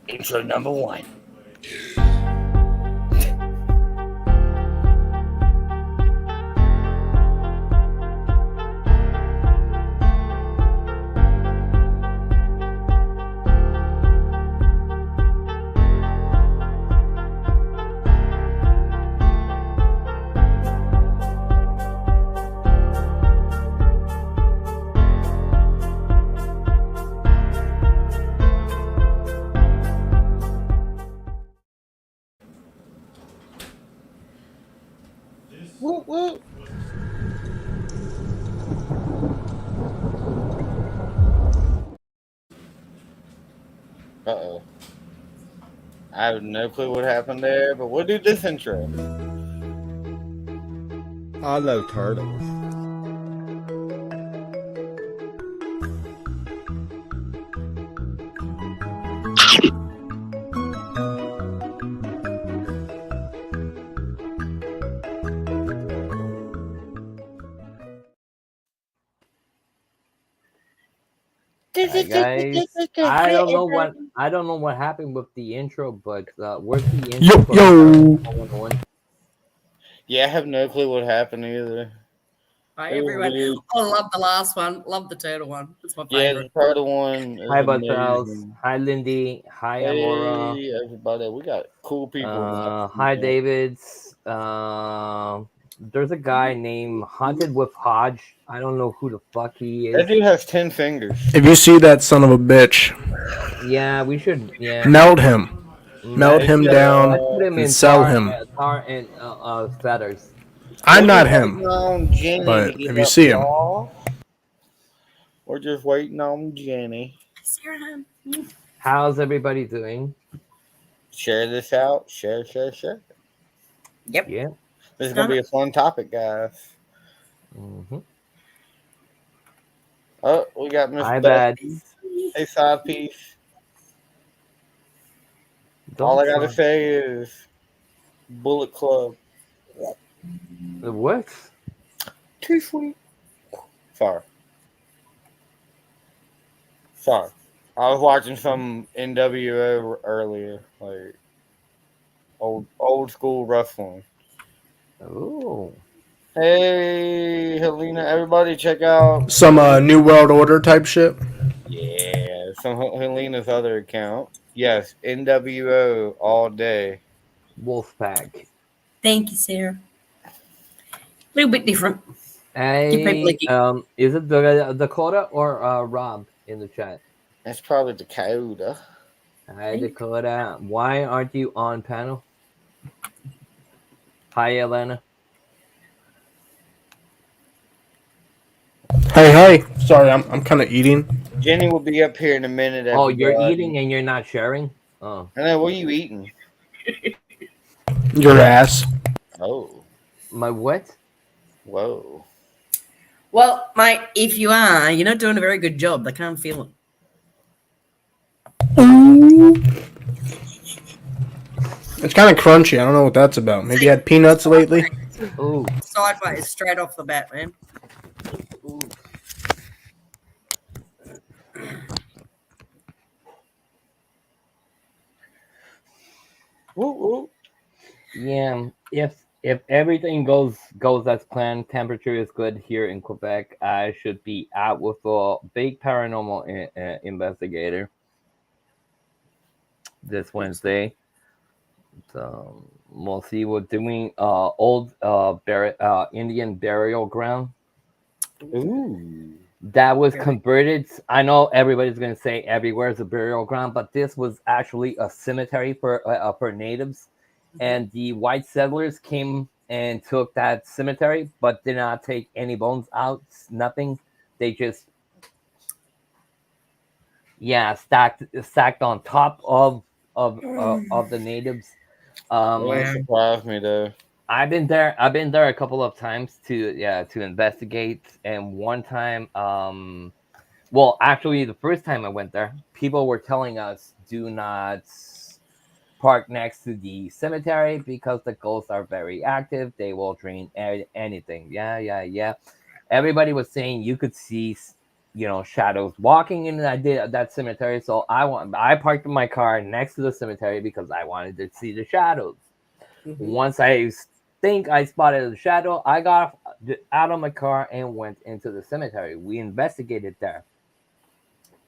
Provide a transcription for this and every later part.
Intro number one. Woo woo. Uh-oh. I have no clue what happened there, but we'll do this intro. I love turtles. Hi guys, I don't know what happened with the intro, but where's the intro for Yo. Paranormal 101? Yeah, I have no clue what happened either. Hi It was everyone. weird. I love the last one. Love the turtle one. It's my Yeah, favorite. the turtle one is Hi Charles, amazing. hi Lindy, hi Amora, Hey, everybody. We got cool people in the house. hi Davids. There's a guy named Haunted with Hodge. I don't know who the fuck he That is. dude has 10 fingers. If you see that son of a bitch, Yeah, we should. Yeah, melt him. Melt Let's him let's down put him and in sell him. tar and feathers. I'm We're not just waiting him, on Jenny to but get if you up, see him, y'all. We're just waiting on Jenny. Sarah. How's everybody doing? Share this out. Share. Yep. Yeah. This is going to be a fun topic, guys. Mm-hmm. Oh, we got Miss Hi, Bessie. Bads. Hey, side piece. All Don't I got to try. say is Bullet Club. What? Too sweet. Sorry. I was watching some NWO earlier, like old school wrestling. Oh. Hey, Helena, everybody check out some New World Order type shit. yeah, some Helena's other account. Yes, NWO all day. Wolfpack. Thank you, Sarah. A little bit different. Hey, is it Dakota or Rob in the chat? That's probably Dakota. Hi, Dakota. Why aren't you on panel? Hi, Elena. Hey. Sorry, I'm kind of eating. Jenny will be up here in a minute. Oh, Everybody. you're eating and you're not sharing? Oh. I know. What are you eating? Your ass. Oh. My what? Whoa. Well, mate, if you are, you're not doing a very good job. They can't feel it. It's kind of crunchy. I don't know what that's about. Maybe you had peanuts lately. Oh. Sideways, straight off the bat, man. Ooh. Woo. Yeah, if everything goes as planned, temperature is good here in Quebec. I should be out with a big paranormal investigator this Wednesday. So we'll see. We're doing old Indian burial ground Ooh. that was converted. I know everybody's gonna say everywhere is a burial ground, but this was actually a cemetery for natives. And the white settlers came and took that cemetery, but did not take any bones out. Nothing. They just stacked on top of the natives. That surprised me though. I've been there a couple of times to investigate, and one time well, actually the first time I went there, people were telling us do not park next to the cemetery because the ghosts are very active. They will drain anything. Yeah. Everybody was saying you could see shadows walking in that cemetery. So I parked my car next to the cemetery because I wanted to see the shadows. Once I think I spotted the shadow, I got out of my car and went into the cemetery. We investigated there.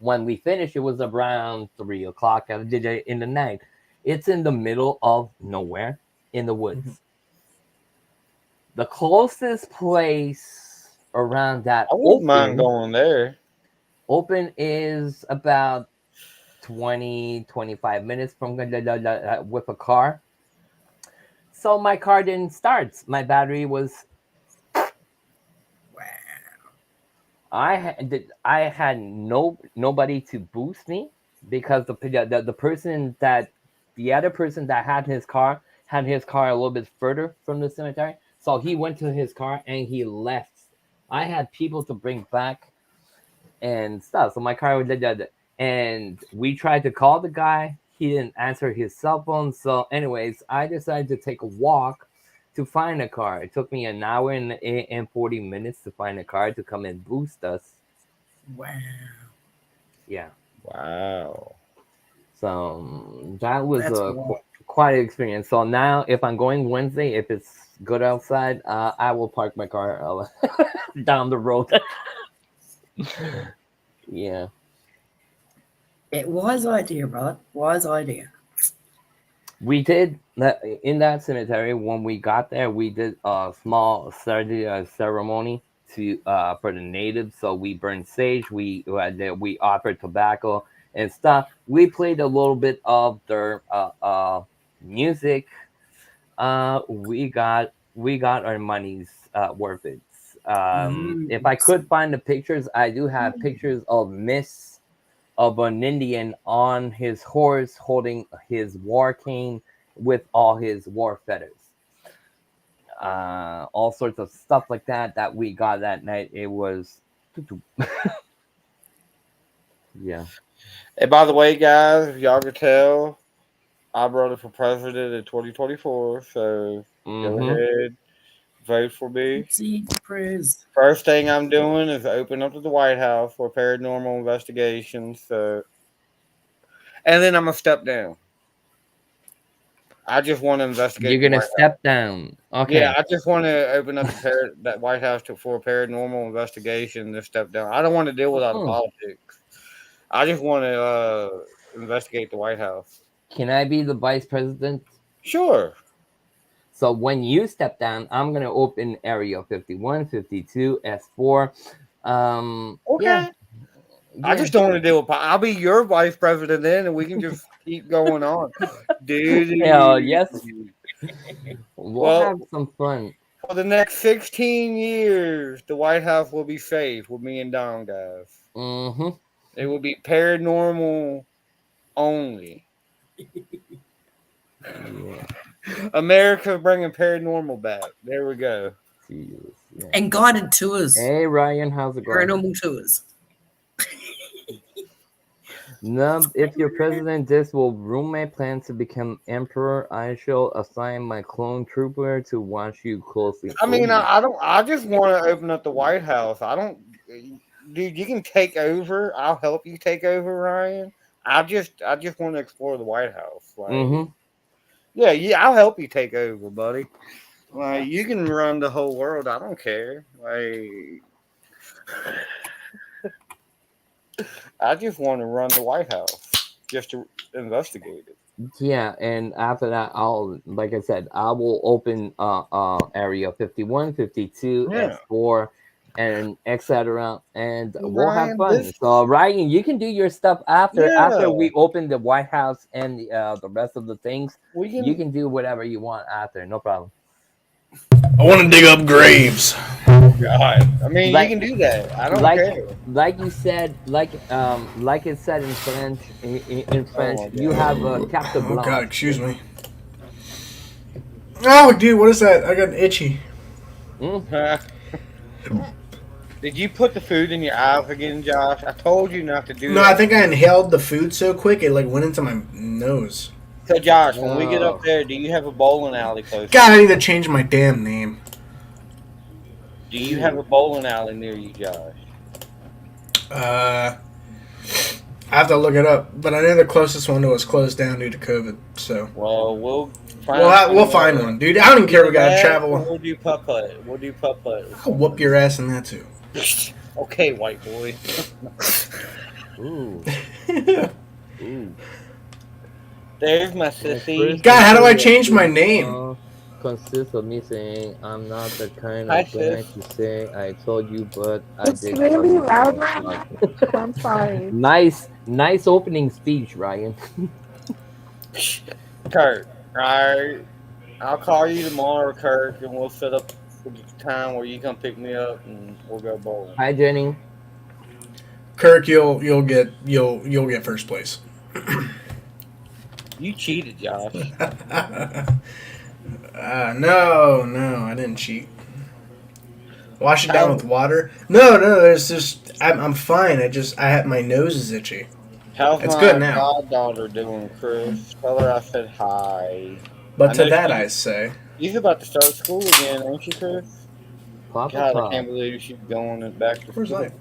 When we finished, it was around 3 o'clock in the night. It's in the middle of nowhere in the woods. The closest place around that I wouldn't mind going there. Open is about 20-25 minutes from with a car. So my car didn't start. My battery was. I had nobody to boost me because the person that the other person that had his car a little bit further from the cemetery, so he went to his car and he left. I had people to bring back and stuff, so my car was and we tried to call the guy. He didn't answer his cell phone. So, anyways, I decided to take a walk to find a car. It took me an hour and 40 minutes to find a car to come and boost us. Wow. Yeah. Wow. So that was That's quite an experience. So now, if I'm going Wednesday, if it's good outside, I will park my car down the road. Yeah. Wise idea, brother. Wise idea. We did that in that cemetery. When we got there, we did a small ceremony to for the natives. So we burned sage. We offered tobacco and stuff. We played a little bit of their music. We got our money's worth it. If I could find the pictures, I do have pictures of an Indian on his horse holding his war cane with all his war feathers. All sorts of stuff like that we got that night. It was yeah. Hey, by the way, guys, if y'all could tell, I'm running for president in 2024, so go ahead, vote for me. See, praise. First thing I'm doing is open up to the White House for paranormal investigations. So, and then I'm gonna step down. I just want to investigate. You're gonna step down. Okay. Yeah, I just want to open up that White House for paranormal investigation. To step down. I don't want to deal with all the politics. I just want to investigate the White House. Can I be the vice president? Sure. So when you step down, I'm gonna open Area 51, 52, S4. Okay. Yeah. I just don't want to deal with. I'll be your vice president then, and we can just keep going on, dude. Hell yes. We'll have some fun. For the next 16 years, the White House will be safe with me and Don, guys. Mm-hmm. It will be paranormal only. Yeah. America bringing paranormal back. There we go. Jesus, yeah. And guided tours. Hey Ryan, how's it going? Paranormal tours. Nub, if you're president, this will roommate plan to become emperor. I shall assign my clone trooper to watch you closely. I mean, I don't. I just want to open up the White House. I don't, dude. You can take over. I'll help you take over, Ryan. I just want to explore the White House. Like, yeah. I'll help you take over, buddy. Like, you can run the whole world. I don't care. Like. I just want to run the White House just to investigate it. Yeah, and after that, like I said, I will open Area 51, 52, S4, and etc. And we'll have fun. So Ryan, you can do your stuff after we open the White House and the rest of the things. You can do whatever you want after, no problem. I want to dig up graves. God, I mean, you can do that. I don't care. Like you said, like it said in French. In French, you have a carte blanche. Oh God, excuse me. Oh, dude, what is that? I got itchy. Did you put the food in your eyes again, Josh? I told you not to do that. No, I think I inhaled the food so quick it went into my nose. So, Josh, when we get up there, do you have a bowling alley close? God, I need to change my damn name. Do you have a bowling alley near you, Josh? I have to look it up, but I know the closest one was closed down due to COVID. So Well, we'll we'll find one, dude. I don't even care. We gotta travel. We'll do putt-putt. We'll do putt-putt. I'll whoop your ass in that too. Okay, white boy. Ooh. Ooh. There's my sissy. God, how do I change my name? Consists of me saying I'm not the kind Hi, of guy sis. to say I told you, but I It's did. really tell you. loud right now. I'm sorry. Nice opening speech, Ryan. Kurt, alright. I'll call you tomorrow, Kurt, and we'll set up a time where you come pick me up and we'll go bowling. Hi, Jenny. Kirk, you'll get first place. You cheated, Josh. No, I didn't cheat. Wash it down with water. No, it's just I'm fine. I have my nose is itchy. How's It's my good now. goddaughter doing, Chris? Tell her I said hi. But I to know that she- I say, She's about to start school again, ain't she, Chris? Papa God, I Pop. can't believe she's going back to where's school. life?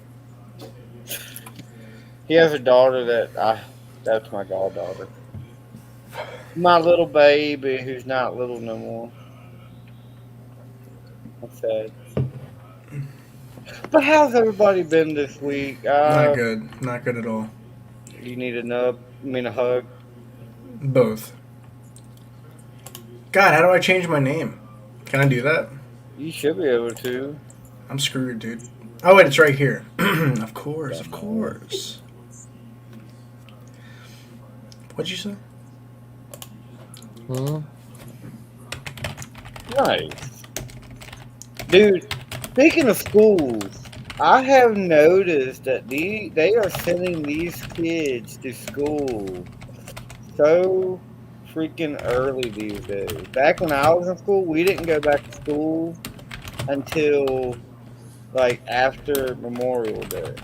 He has a daughter that's my goddaughter. My little baby who's not little no more. That's sad. But how's everybody been this week? Not good at all. You need a hug? Both. God, how do I change my name? Can I do that? You should be able to. I'm screwed, dude. Oh wait, it's right here. Of course. What'd you say? Hmm? Nice. Dude, speaking of schools, I have noticed that they are sending these kids to school so freaking early these days. Back when I was in school, we didn't go back to school until like after Memorial Day.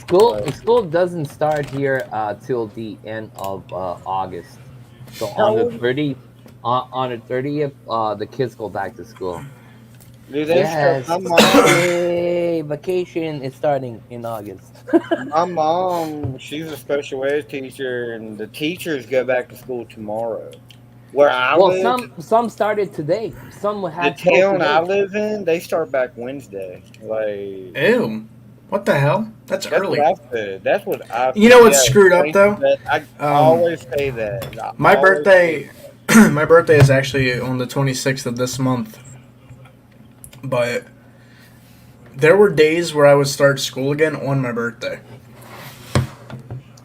School doesn't start here till the end of August. So How on the old- 30th, on the 30th, the kids go back to school. Dude, they Yes. start, my mom, Yay! Vacation is starting in August. my mom, she's a special ed teacher, and the teachers go back to school tomorrow. Where I Well, live, some started today. Some the had to go town I today. live in, they start back Wednesday. Like Ew. What the hell? That's that's early. what I said. That's what I. You know what's screwed up, thank though? you, I always say that. I My always birthday my birthday is actually on the 26th of this month. But there were days where I would start school again on my birthday.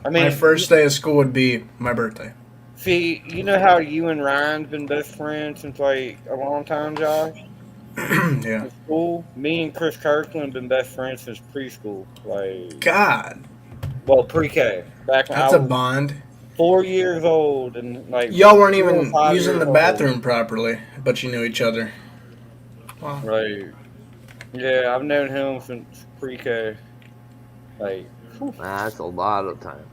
I mean, My first day of school would be my birthday. see, you know how you and Ryan's been best friends since like a long time, Josh? Yeah. In school, me and Chris Kirkland been best friends since preschool. Like, God, well, pre-K. Back when that's I a was bond. 4 years old, and like Y'all weren't 4 or even 5 using years the old. bathroom properly, but you knew each other. Wow. Right. Yeah, I've known him since pre-K. Like, That's a lot of time.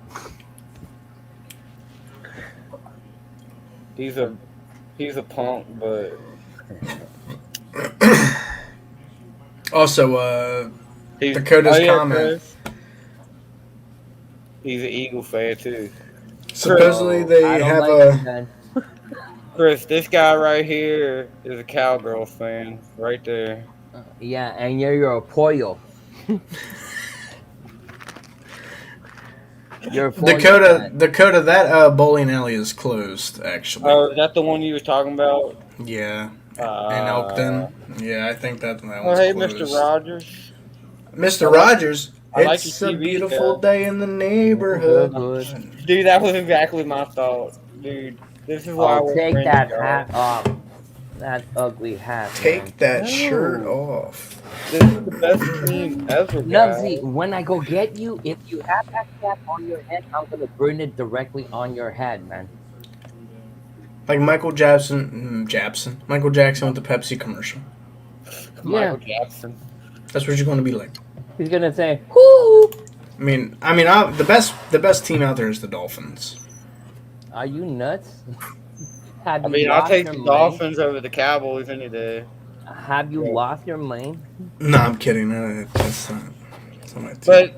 he's a punk, but Also, he's Dakota's comment. Chris. He's an Eagle fan too. supposedly they I don't have like a. you, man. Chris, this guy right here is a Cowgirls fan, right there. Yeah, and you're a pollo. You're a pollo fan. Dakota, that bowling alley is closed, actually. Oh, is that the one you was talking about? Yeah. In Elkton. Yeah, I think that Oh, one's hey, closed. Mr. Rogers. Mr. Rogers, I like it's your a TV beautiful show. day in the neighborhood. Good. Dude, that was exactly my thought. Dude, this is why Oh, we're take friends, that y'all. hat off. That ugly hat. Take that No. shirt off. This is the best team ever, guys. Nubsy, when I go get you, if you have that cap on your head, I'm gonna burn it directly on your head, man. Like Michael Jackson. Michael Jackson with the Pepsi commercial. Michael Jackson. That's what you're going to be like. He's gonna say, "Whoo! The best team out there is the Dolphins. Are you nuts? Have I you mean, I'll lost take your the mind? Dolphins over the Cowboys any day. Have you lost your mind? No, I'm kidding. No, that's not my team. But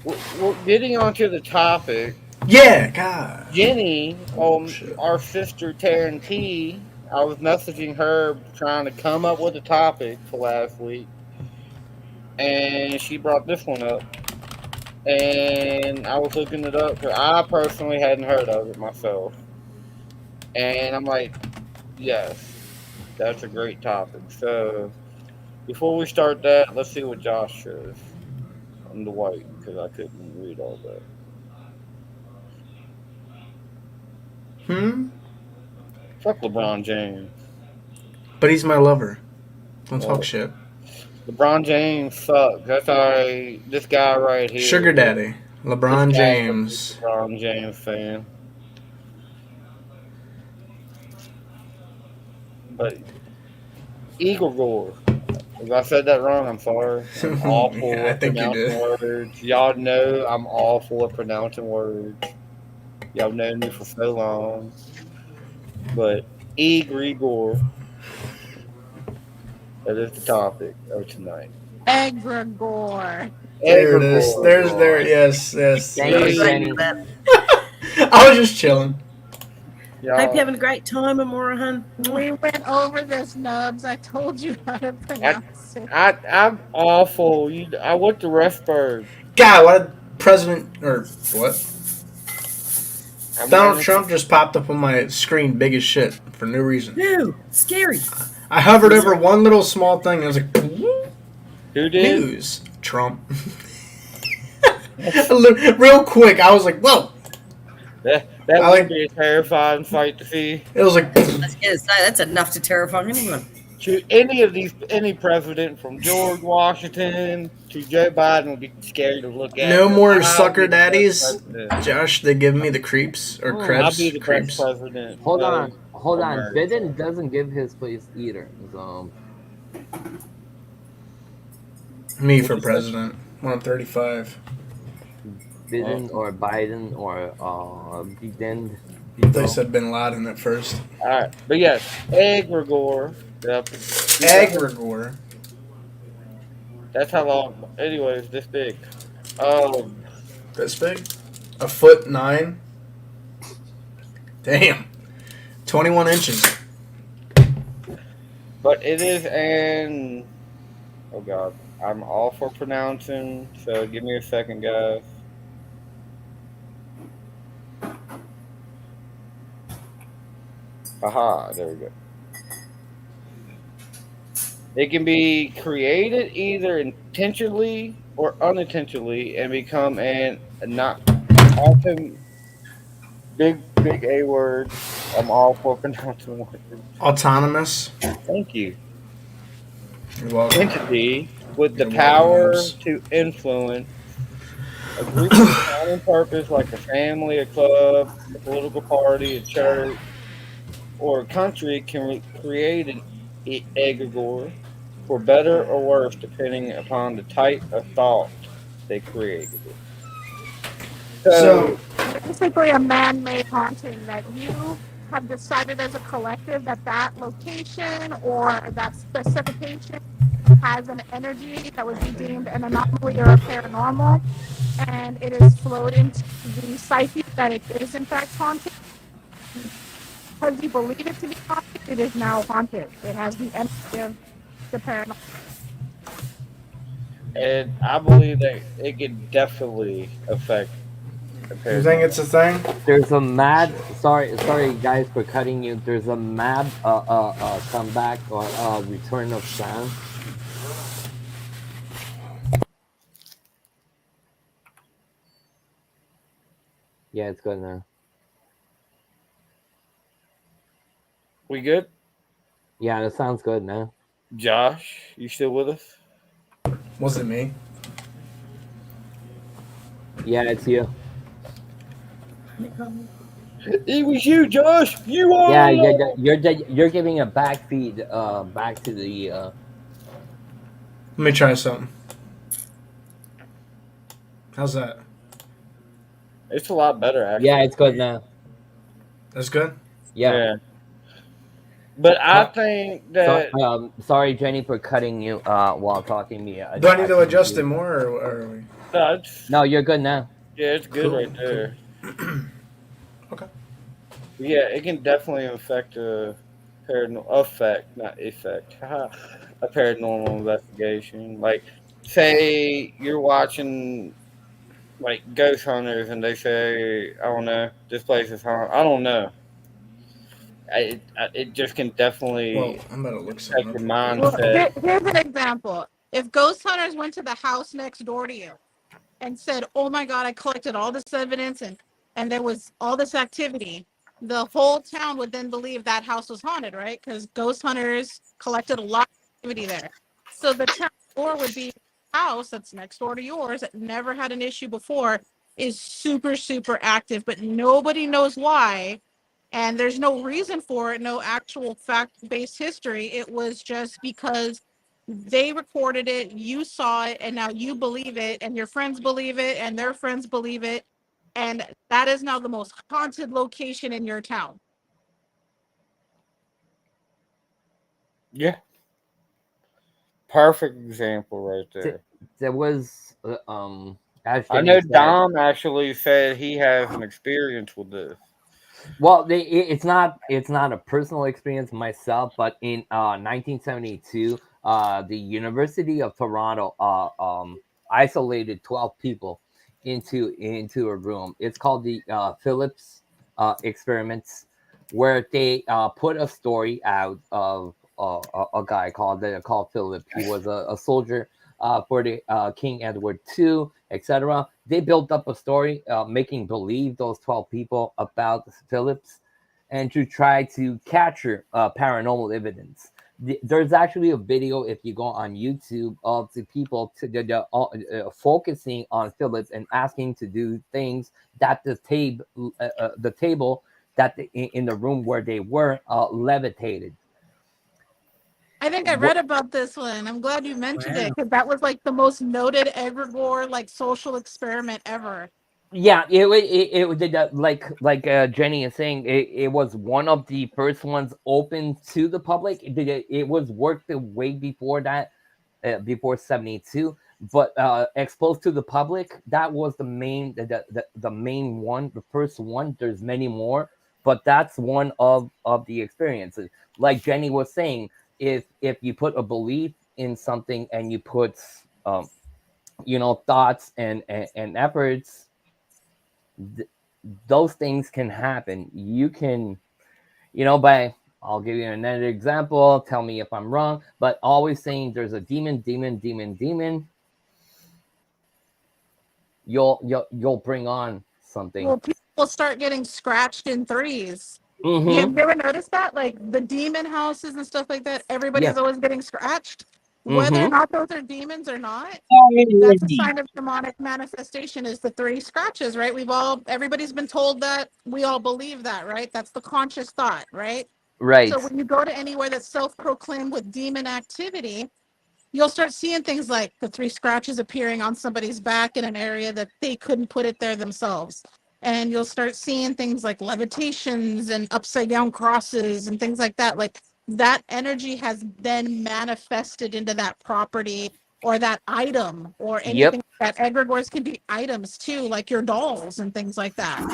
Well, getting onto the topic, Yeah, God. Jenny, Oh, shit. our sister Taryn T, I was messaging her trying to come up with a topic for last week, and she brought this one up. And I was looking it up because I personally hadn't heard of it myself. And I'm like, yes, that's a great topic. So before we start that, let's see what Josh says on the white because I couldn't read all that. Hmm? Fuck LeBron James. But he's my lover. Don't talk Well, shit. LeBron James sucks. That's alright. This guy right here. Sugar Daddy. This LeBron guy is a big James. LeBron James fan. But EGREGORE. If I said that wrong, I'm sorry. I'm awful Yeah, I at think you pronouncing did. words. Y'all know I'm awful at pronouncing words. Y'all known me for so long. But EGREGORE, that is the topic of tonight. Egregore. There it is. There. EGREGORE. Yes. Thank you, Thanks Jenny. for that. I was just chilling. Hope you're Y'all, having a great time, Amorahan. We went over this, Nubs. I told you how to pronounce it. I'm awful. I went to Rexburg. God, what a president or what? I'm Donald running- Trump just popped up on my screen, big as shit, for no reason. Ew, scary. I hovered over one little small thing, and I was like, Who did? news. Trump. Real quick, I was like, whoa. That I would like- be a terrifying sight to see. It was like, I was gonna say that's enough to terrify anyone. To any president from George Washington to Joe Biden would be scary to look at. no more I'll sucker be the best daddies. president. Josh, they give me the creeps or Oh, I'll creeps. be the best Creeps. president. Hold of on. America. Biden doesn't give his place either. So Me for president. 135. Biden or Biden or Biden. They said Bin Laden at first. All right, but yes, EGREGORE. Yep. EGREGORE. That's how long. Anyways, this big. This big? 1'9". Damn. 21 inches. But it is an. Oh God, I'm all for pronouncing. So give me a second, guys. Aha, there we go. It can be created either intentionally or unintentionally and become an not often big A word. I'm all for pronouncing words. Autonomous. Thank you. You're welcome. Entity with the You're power welcome. to influence a group of common purpose like a family, a club, a political party, a church, or a country can create an egregore for better or worse depending upon the type of thought they created it. So, Basically, a man-made haunting that you have decided as a collective that that location or that specification has an energy that would be deemed an anomaly or a paranormal, and it is flowed into the psyche that it is in fact haunted. Because you believe it to be haunted, it is now haunted. It has the energy of the paranormal. and I believe that it can definitely affect the you think it's a thing? there's a mad. Sorry guys for cutting you. There's a mad comeback or return of sound. Yeah, it's good now. We good? Yeah, that sounds good now. Josh, you still with us? Was it me? Yeah, it's you. It was you, Josh. You are. Yeah, you're giving a back feed back to the Let me try something. How's that? It's a lot better, actually. Yeah, it's good now. That's good? Yeah. But I think that Sorry, Jenny, for cutting you while talking to me. Do I need to adjust it more, or are we? No, No, you're good now. yeah, it's good Cool, right cool. there. Okay. Yeah, it can definitely affect a paranormal effect, not effect. A paranormal investigation. Like, say you're watching like ghost hunters, and they say, "I don't know, this place is haunted." I don't know. It just can Well, definitely I'm about to look something affect your up real quick. Well, mindset. here's an example. If ghost hunters went to the house next door to you and said, "Oh my God, I collected all this evidence and there was all this activity," the whole town would then believe that house was haunted, right? Because ghost hunters collected a lot of activity there. So the town door would be house that's next door to yours that never had an issue before is super super active, but nobody knows why. And there's no reason for it, no actual fact-based history. It was just because they recorded it, you saw it, and now you believe it, and your friends believe it, and their friends believe it. And that is now the most haunted location in your town. Yeah, perfect example right Th- there. There was, as I Jenny know said, Dom actually said he has an experience with this. well, it's not a personal experience myself, but in 1972, the University of Toronto isolated 12 people into a room. It's called the Phillips experiments, where they put a story out of a guy called Philip. He was a soldier for the King Edward II, etc. They built up a story, making believe those 12 people about Phillips, and to try to capture paranormal evidence. There's actually a video, if you go on YouTube, of the people focusing on Phillips and asking to do things that the table that in the room where they were levitated. I think I read about this one. I'm glad you mentioned Wow. it because that was like the most noted egregore like social experiment ever. Yeah, it did that, like Jenny is saying, it was one of the first ones open to the public. It was worked way before that, before 72, but exposed to the public, that was the main one, the first one. There's many more, but that's one of the experiences. Like Jenny was saying, if you put a belief in something and you put um thoughts and efforts, th- those things can happen. You can, by, I'll give you another example. Tell me if I'm wrong, but always saying there's a demon, demon, demon, demon. You'll bring on something. Well, people will start getting scratched in threes. Mm-hmm. You ever noticed that? Like the demon houses and stuff like that, everybody's Yes. always getting scratched. Whether or Mm-hmm. not those are demons or not, that's a sign of demonic manifestation is the three scratches, right? Everybody's been told that. We all believe that, right? That's the conscious thought, right? So Right. when you go to anywhere that's self-proclaimed with demon activity, you'll start seeing things like the three scratches appearing on somebody's back in an area that they couldn't put it there themselves. And you'll start seeing things like levitations and upside down crosses and things like that. Like that energy has then manifested into that property or that item or anything Yep. that egregores can be items too, like your dolls and things like that.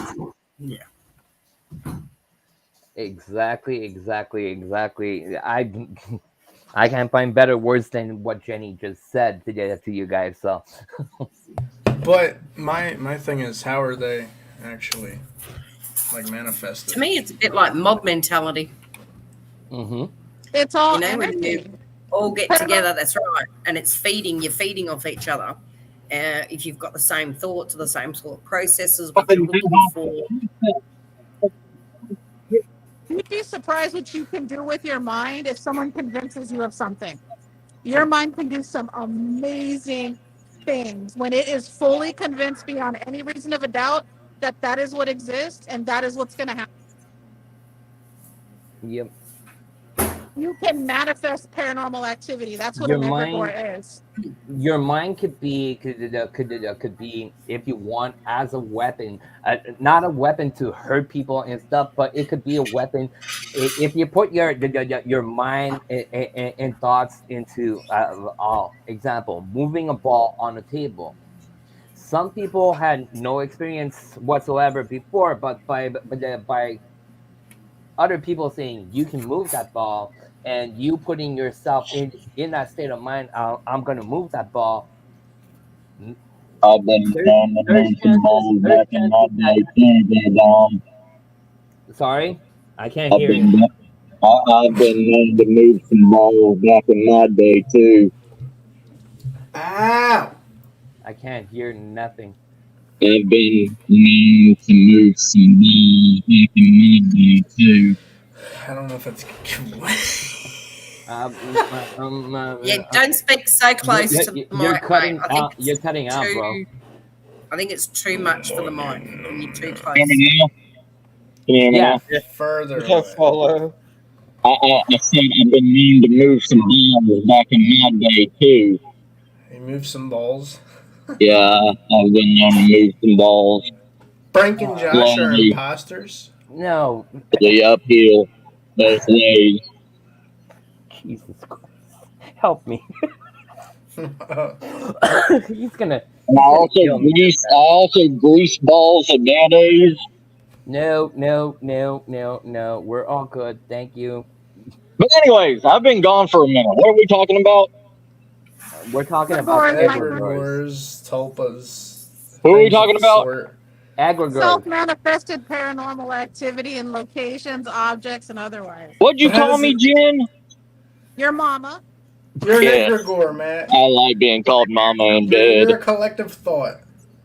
Yeah. Exactly. Exactly. Exactly. I can't find better words than what Jenny just said to you guys. So. But my thing is, how are they actually like To manifested? me, it's a bit like mob mentality. Mm-hmm. It's all You know, when you energy. all get Paranormal. together, that's right, and it's feeding. You're feeding off each other. If you've got the same thoughts or the same thought processes, what you're looking for. You'd be surprised what you can do with your mind if someone convinces you of something. Your mind can do some amazing things when it is fully convinced beyond any reason of a doubt that that is what exists and that is what's going to happen. Yep. You can manifest paranormal activity. That's what Your an mind egregore is. your mind could be, if you want, as a weapon, not a weapon to hurt people and stuff, but it could be a weapon if you put your mind and thoughts into example, moving a ball on a table. some people had no experience whatsoever before, but by other people saying you can move that ball, and you putting yourself in that state of mind, I'm gonna move that ball. I've been There's known to there's move some chances balls there's back in my chances that day too, Big Dom. sorry, I can't I've hear you. been I've been known to move some balls back in my day too. Ow! I can't hear nothing. I've been known to move some balls back in my day too. I don't know if that's. Yeah, don't speak so close to the You're mic, mate. cutting I think out. You're it's cutting out, bro. too. I think it's too much for the mic when you're too Hear close. me now? Can you hear me Yeah. now? Further What's up, away. Solo? I said I've been known to move some balls back in my day too. You move some balls. Yeah, I've been known to move some balls Frank and Josh are slowly, imposters. No. uphill, both ways. Jesus Christ. Help me. He's gonna. And Kill me. I also grease balls at nowadays. No. We're all good. Thank you. But anyways, I've been gone for a minute. What are we talking about? We're talking about Egregores, my friend. Egregores, tulpas. Who are we things of talking the about? sort. egregores. Self-manifested paranormal activity in locations, objects, and otherwise. What'd you But how call does me, it- Jen? Your mama. You're an Yeah. egregore, Matt. I like being called mama in You're bed. a collective thought.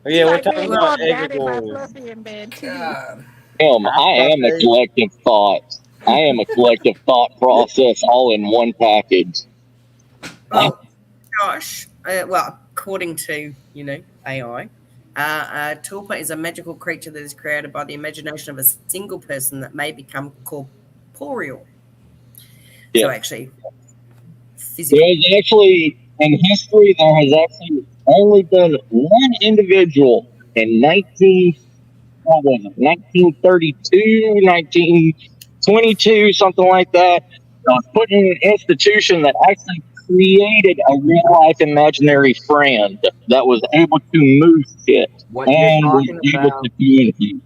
Yeah, we're Like talking being about called daddy by egregores. Fluffy in bed too. God. I am a collective thought. I am a collective thought process all in one package. Well, Josh, well, according to AI, tulpa is a magical creature that is created by the imagination of a single person that may become corporeal. Yeah. So actually, physical. There's actually, in history, there has actually only been one individual in 1932, 1922, something like that, that was put in an institution that actually created a real life imaginary friend that was able to move shit What you're and was talking able about, to communicate.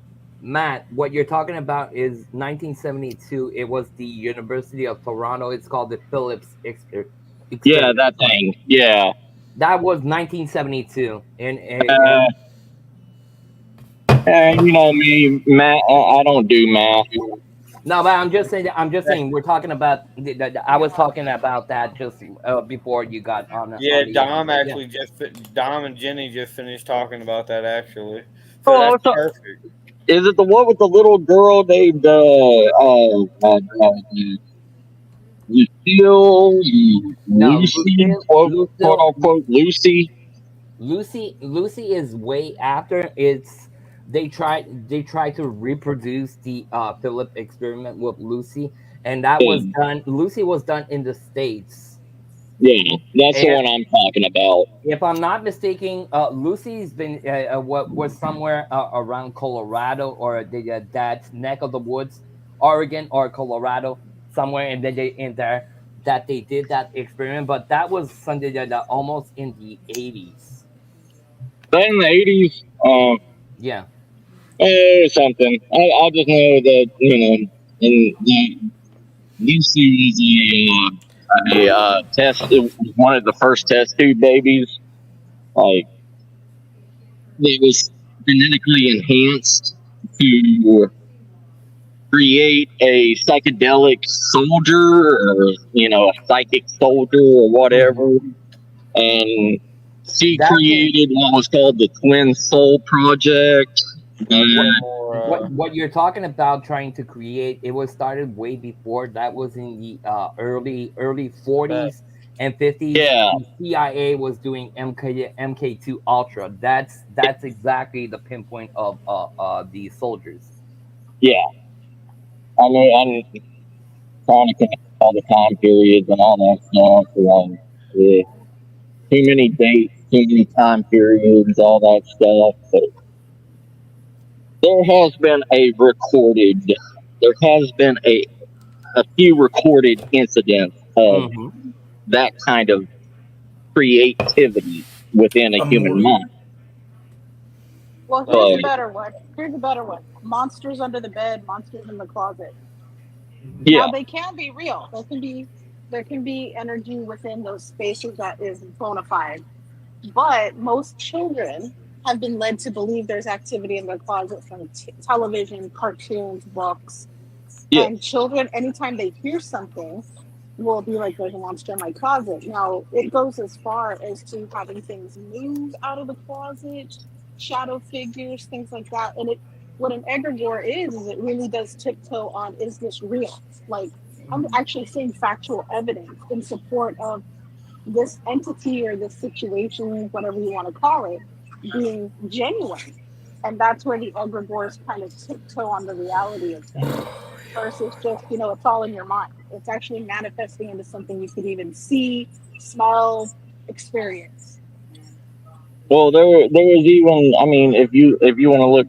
Matt, what you're talking about is 1972. It was the University of Toronto. It's called the Phillips Experiment. Yeah, that thing. Yeah. That was 1972. And You know me, math. I don't do math. no, but I'm just saying. We're talking about. I was talking about that just before you got on. Yeah, on the, Dom yeah. actually Dom and Jenny just finished talking about that actually. So Oh, that's so perfect. is it the one with the little girl named Lucille, No, Lucy, quote unquote Lucy? Lucy is way after. It's they tried to reproduce the Philip experiment with Lucy, and that was done. Lucy was done in the States. Yeah, that's the And one I'm talking about. if I'm not mistaken, Lucy's been what was somewhere around Colorado or that neck of the woods, Oregon or Colorado, somewhere in there that they did that experiment. But that was something that almost in the 80s. But in the 80s, Yeah. something. I just know that in the Lucy was a test. It was one of the first test tube babies. Like it was genetically enhanced to create a psychedelic soldier or a psychic soldier or whatever, and she created what was called the Twin Soul Project. What you're talking about trying to create, it was started way before. That was in the early 40s and 50s. Yeah. The CIA was doing MK2 Ultra. That's exactly the pinpoint of the soldiers. Yeah. I mean, I'm trying to connect all the time periods and all that stuff. Like, yeah. Too many dates, too many time periods, all that stuff. But there has been a few recorded incidents of that kind of creativity within a human mind. Well, here's a But better one. Here's a better one. Monsters under the bed, monsters in the closet. Now yeah, they can be real. There can be energy within those spaces that is bona fide. But most children have been led to believe there's activity in their closet from television, cartoons, books. yeah. And children, anytime they hear something, will be like, there's a monster in my closet. Now, it goes as far as to having things move out of the closet, shadow figures, things like that. And what an egregore is it really does tiptoe on, is this real? Like, I'm actually seeing factual evidence in support of this entity or this situation, whatever you want to call it, being genuine. And that's where the egregores kind of tiptoe on the reality of things versus just, it's all in your mind. It's actually manifesting into something you could even see, smell, experience. Well, there was even, I mean, if you want to look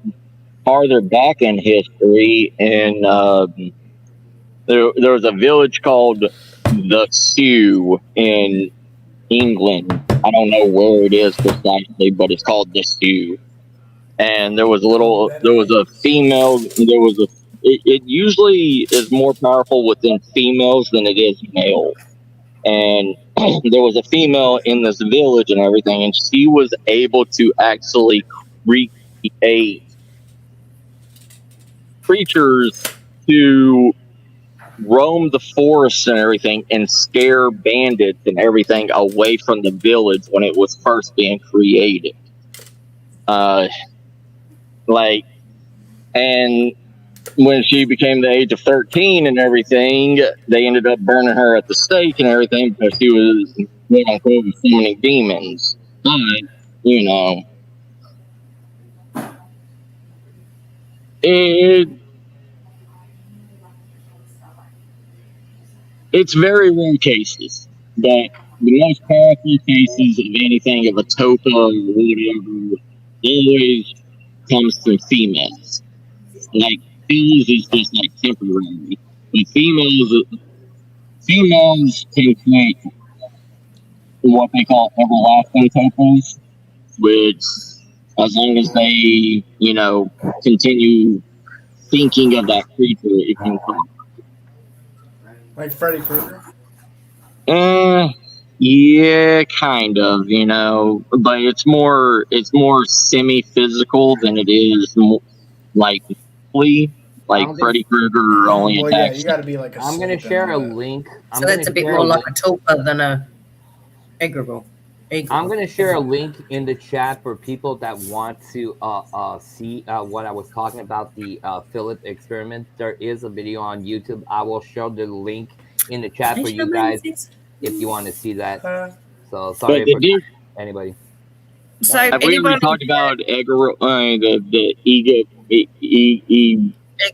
farther back in history, and there was a village called the Sioux in England. I don't know where it is precisely, but it's called the Sioux. And there was a female. It usually is more powerful within females than it is male. And there was a female in this village and everything, and she was able to actually recreate creatures to roam the forest and everything and scare bandits and everything away from the village when it was first being created. Uh, like, and when she became the age of 13 and everything, they ended up burning her at the stake and everything because she was, quote unquote, summoning demons. But, you know, it, it's very rare cases, but the most powerful cases of anything of a topa or whatever always comes from females. Like, males is just like temporary, but females can create what they call everlasting topas, which, as long as they, continue thinking of that creature, it can come. Like Freddy Krueger. Yeah, kind of, but it's more semi-physical than it is like like Freddy Krueger only Well, yeah, attacks. you got to be like a. I'm gonna share a link. So that's a bit more like a tulpa than a egregore. I'm gonna share a link in the chat for people that want to see what I was talking about, the Philip experiment. There is a video on YouTube. I will show the link in the chat for you guys if you want to see that. So sorry for anybody. So have we already talked about Egregore,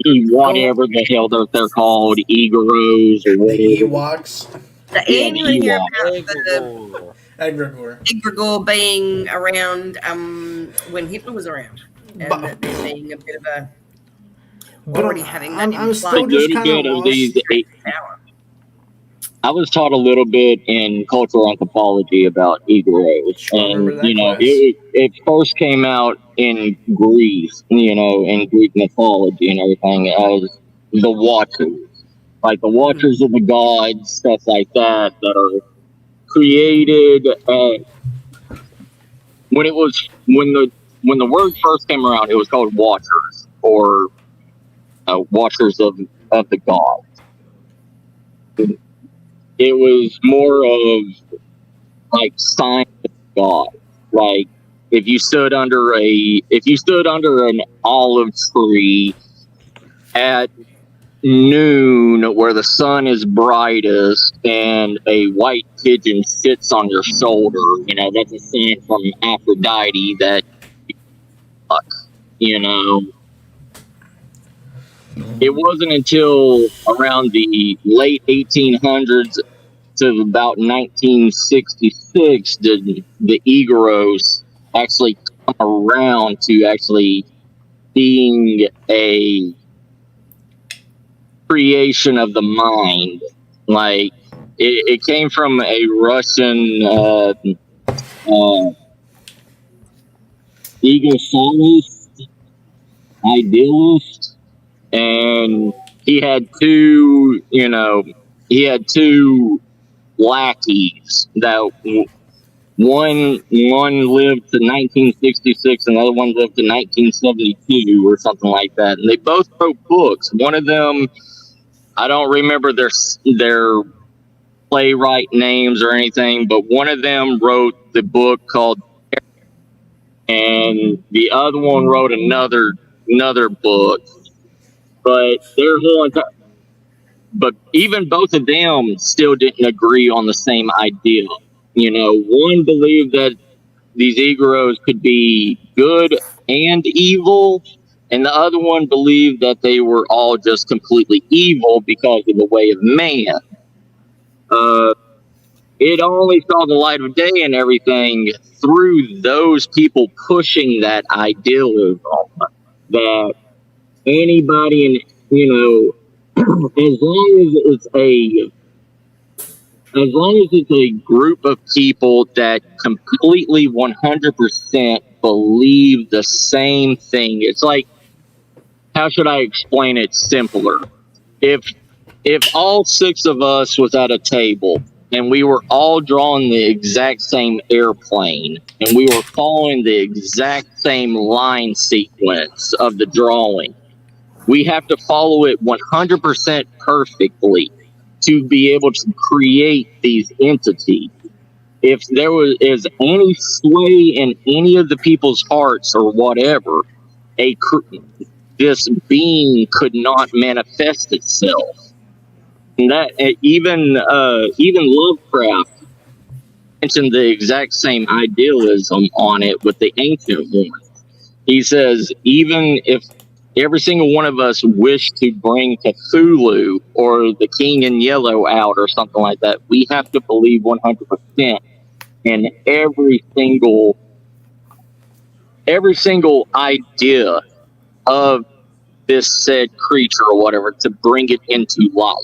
the whatever the hell they're called, Egoros or whatever. The Ewoks. Did anyone hear about Egregore. Egregore being around when Hitler was around, and that there being a bit of a already having that I'm still just kind of lost. I was taught a little bit in cultural anthropology about Egregores, and it first came out in Greece, in Greek mythology and everything as the Watchers, like the Watchers of the gods, stuff like that are created. When the word first came around, it was called Watchers or Watchers of the gods. It was more of like signs of God. Like if you stood under an olive tree at noon where the sun is brightest and a white pigeon sits on your shoulder, that's a sign from Aphrodite that it wasn't until around the late 1800s to about 1966 did the Egoros actually come around to actually being a creation of the mind. Like it came from a Russian Egosaurus idealist, and he had two, he had two lackeys that one lived to 1966, and the other one lived to 1972 or something like that. And they both wrote books. One of them, I don't remember their playwright names or anything, but one of them wrote the book called, and the other one wrote another book. But their whole entire, but even both of them still didn't agree on the same idea. One believed that these egregores could be good and evil, and the other one believed that they were all just completely evil because of the way of man. It only saw the light of day and everything through those people pushing that idealism that anybody, and as long as it's a group of people that completely 100% believe the same thing. It's like, how should I explain it simpler? If all six of us was at a table and we were all drawing the exact same airplane and we were following the exact same line sequence of the drawing, we have to follow it 100% perfectly to be able to create these entities. If there is any sway in any of the people's hearts or whatever, this being could not manifest itself. And that even Lovecraft mentioned the exact same idealism on it with the ancient ones. He says even if every single one of us wished to bring Cthulhu or the King in Yellow out or something like that, we have to believe 100% in every single idea of this said creature or whatever to bring it into life.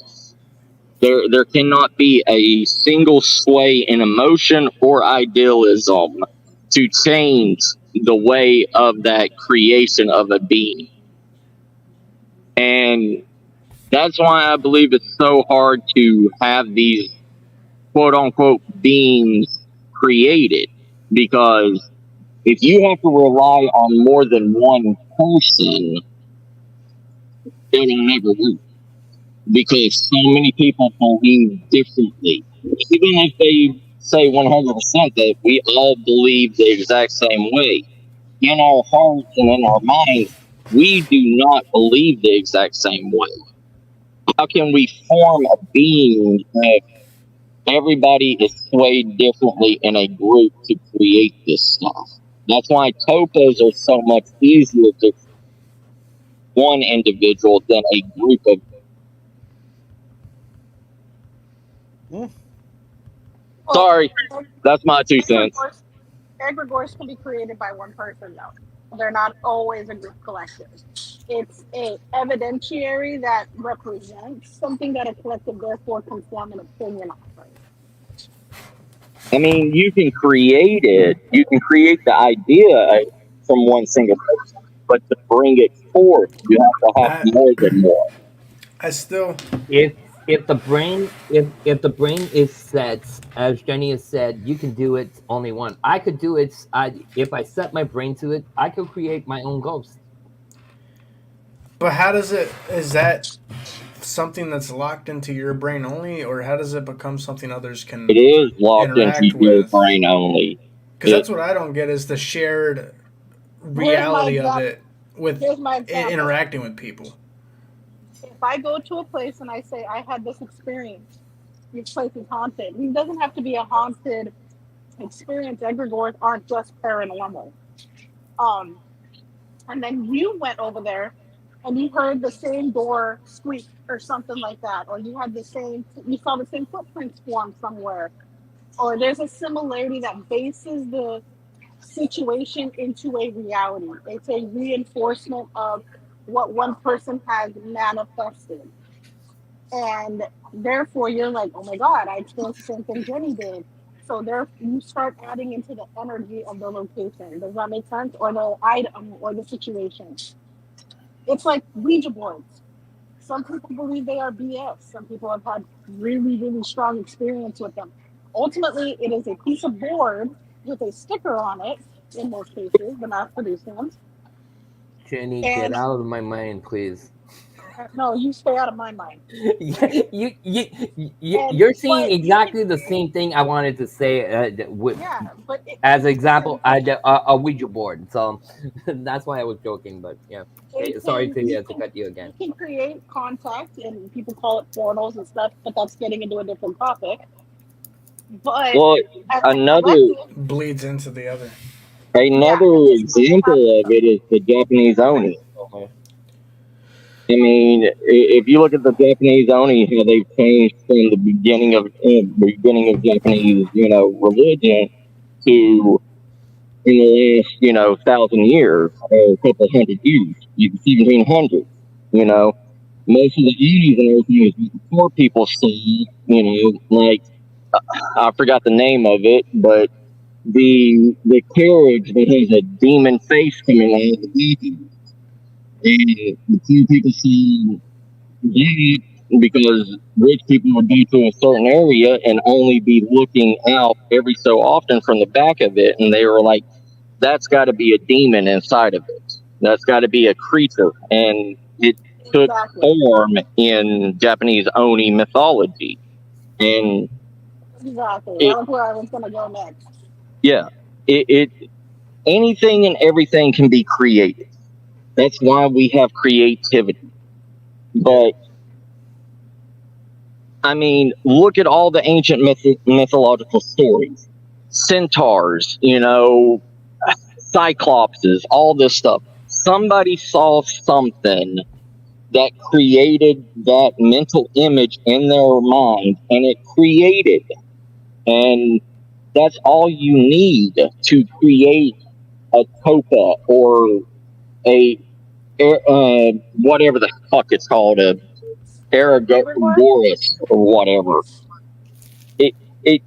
There cannot be a single sway in emotion or idealism to change the way of that creation of a being. And that's why I believe it's so hard to have these quote unquote beings created, because if you have to rely on more than one person, it'll never work, because so many people believe differently. Even if they say 100% that we all believe the exact same way, in our hearts and in our minds, we do not believe the exact same way. How can we form a being if everybody is swayed differently in a group to create this stuff? That's why topos are so much easier to one individual than a group of. Sorry, that's my 2 cents. Egregores can be created by one person, though. They're not always a group collective. It's a evidentiary that represents something that a collective therefore can form an opinion on. I mean, you can create it. You can create the idea from one single person, but to bring it forth, you have to have more than one. I still. If the brain is set, as Jenny has said, you can do it only one. I could do it. If I set my brain to it, I could create my own ghost. But how does it? Is that something that's locked into your brain only, or how does it become something others can It is locked interact into your with? brain only. Because that's what I don't get, is the shared reality of it with interacting with people. If I go to a place and I say, I had this experience, this place is haunted. It doesn't have to be a haunted experience. Egregores aren't just paranormal. And then you went over there and you heard the same door squeak or something like that, or you saw the same footprints form somewhere, or there's a similarity that bases the situation into a reality. It's a reinforcement of what one person has manifested. And therefore you're like, oh my God, I experienced the same thing Jenny did. So there you start adding into the energy of the location. Does that make sense? Or the item or the situation. It's like Ouija boards. Some people believe they are BS. Some people have had really, really strong experience with them. Ultimately, it is a piece of board with a sticker on it, in most cases, the mass produced ones. Jenny, get And out of my mind, please. no, you stay out of my mind. And You're saying but you can exactly the same thing I wanted to say yeah, but as an it's the example, same thing. a Ouija board. So that's why I was joking. But yeah, sorry to cut you You again. can create contact, and people call it portals and stuff, but that's getting into a different topic. But Well, as a another collective, Bleeds into the other. yeah, another and just people have example of it is the Japanese Oni. I mean, if you look at the Japanese Oni, how they've changed from the beginning of Japanese, religion to in the last, 1,000 years or a couple hundred years, 1700s. You know, most of the Unis and everything is what the poor people see. Like I forgot the name of it, but the carriage that has a demon face coming out of the back, and the poor people see that because rich people would go to a certain area and only be looking out every so often from the back of it, and they were like, that's got to be a demon inside of it. That's got to be a creature. And it took exactly, form in Japanese Oni mythology. And exactly. it, That was where I was gonna go next. yeah, it anything and everything can be created. That's why we have creativity. Yeah. But I mean, look at all the ancient mythological stories. Centaurs, cyclopses, all this stuff. Somebody saw something that created that mental image in their mind, and it created. And that's all you need to create a topa or a whatever the fuck it's called, a Egregore? Aragornis or whatever. It it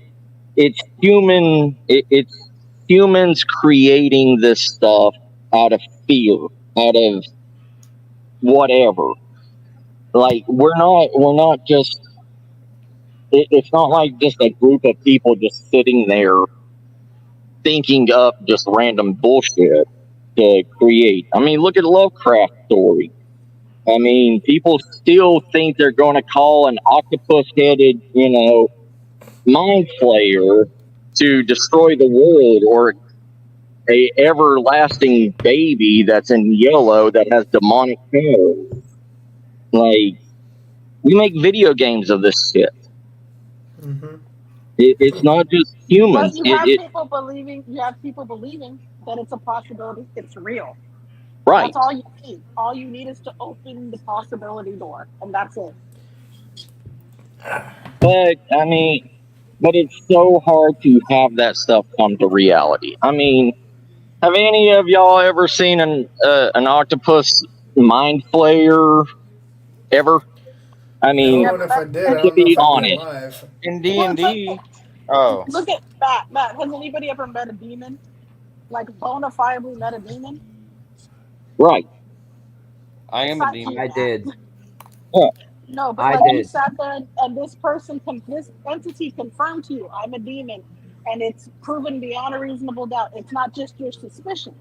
it's it's humans creating this stuff out of fear, out of whatever. Like we're not just it's not like just a group of people just sitting there thinking up just random bullshit to create. I mean, look at Lovecraft story. I mean, people still think they're going to call an octopus headed, mind flayer to destroy the world, or a everlasting baby that's in yellow that has demonic powers. Like, we make video games of this shit. Mm-hmm. It's not just But humans. you have people believing. You have people believing that it's a possibility. It's real. Right. That's all you need. All you need is to open the possibility door, and that's it. But I mean, but it's so hard to have that stuff come to reality. I mean, have any of y'all ever seen an octopus mind flayer ever? I mean, Yeah, No, and but if I that, did, I that's to don't know be if I'd be honest, alive. In D well, and it's like D. Oh, look at Matt. Matt, has anybody ever met a demon? Like bona fidely met a demon? right? I am a Aside from demon. I did. that, Yeah, no. But I like you did. sat there, and this entity confirmed to you, I'm a demon, and it's proven beyond a reasonable doubt. It's not just your suspicion,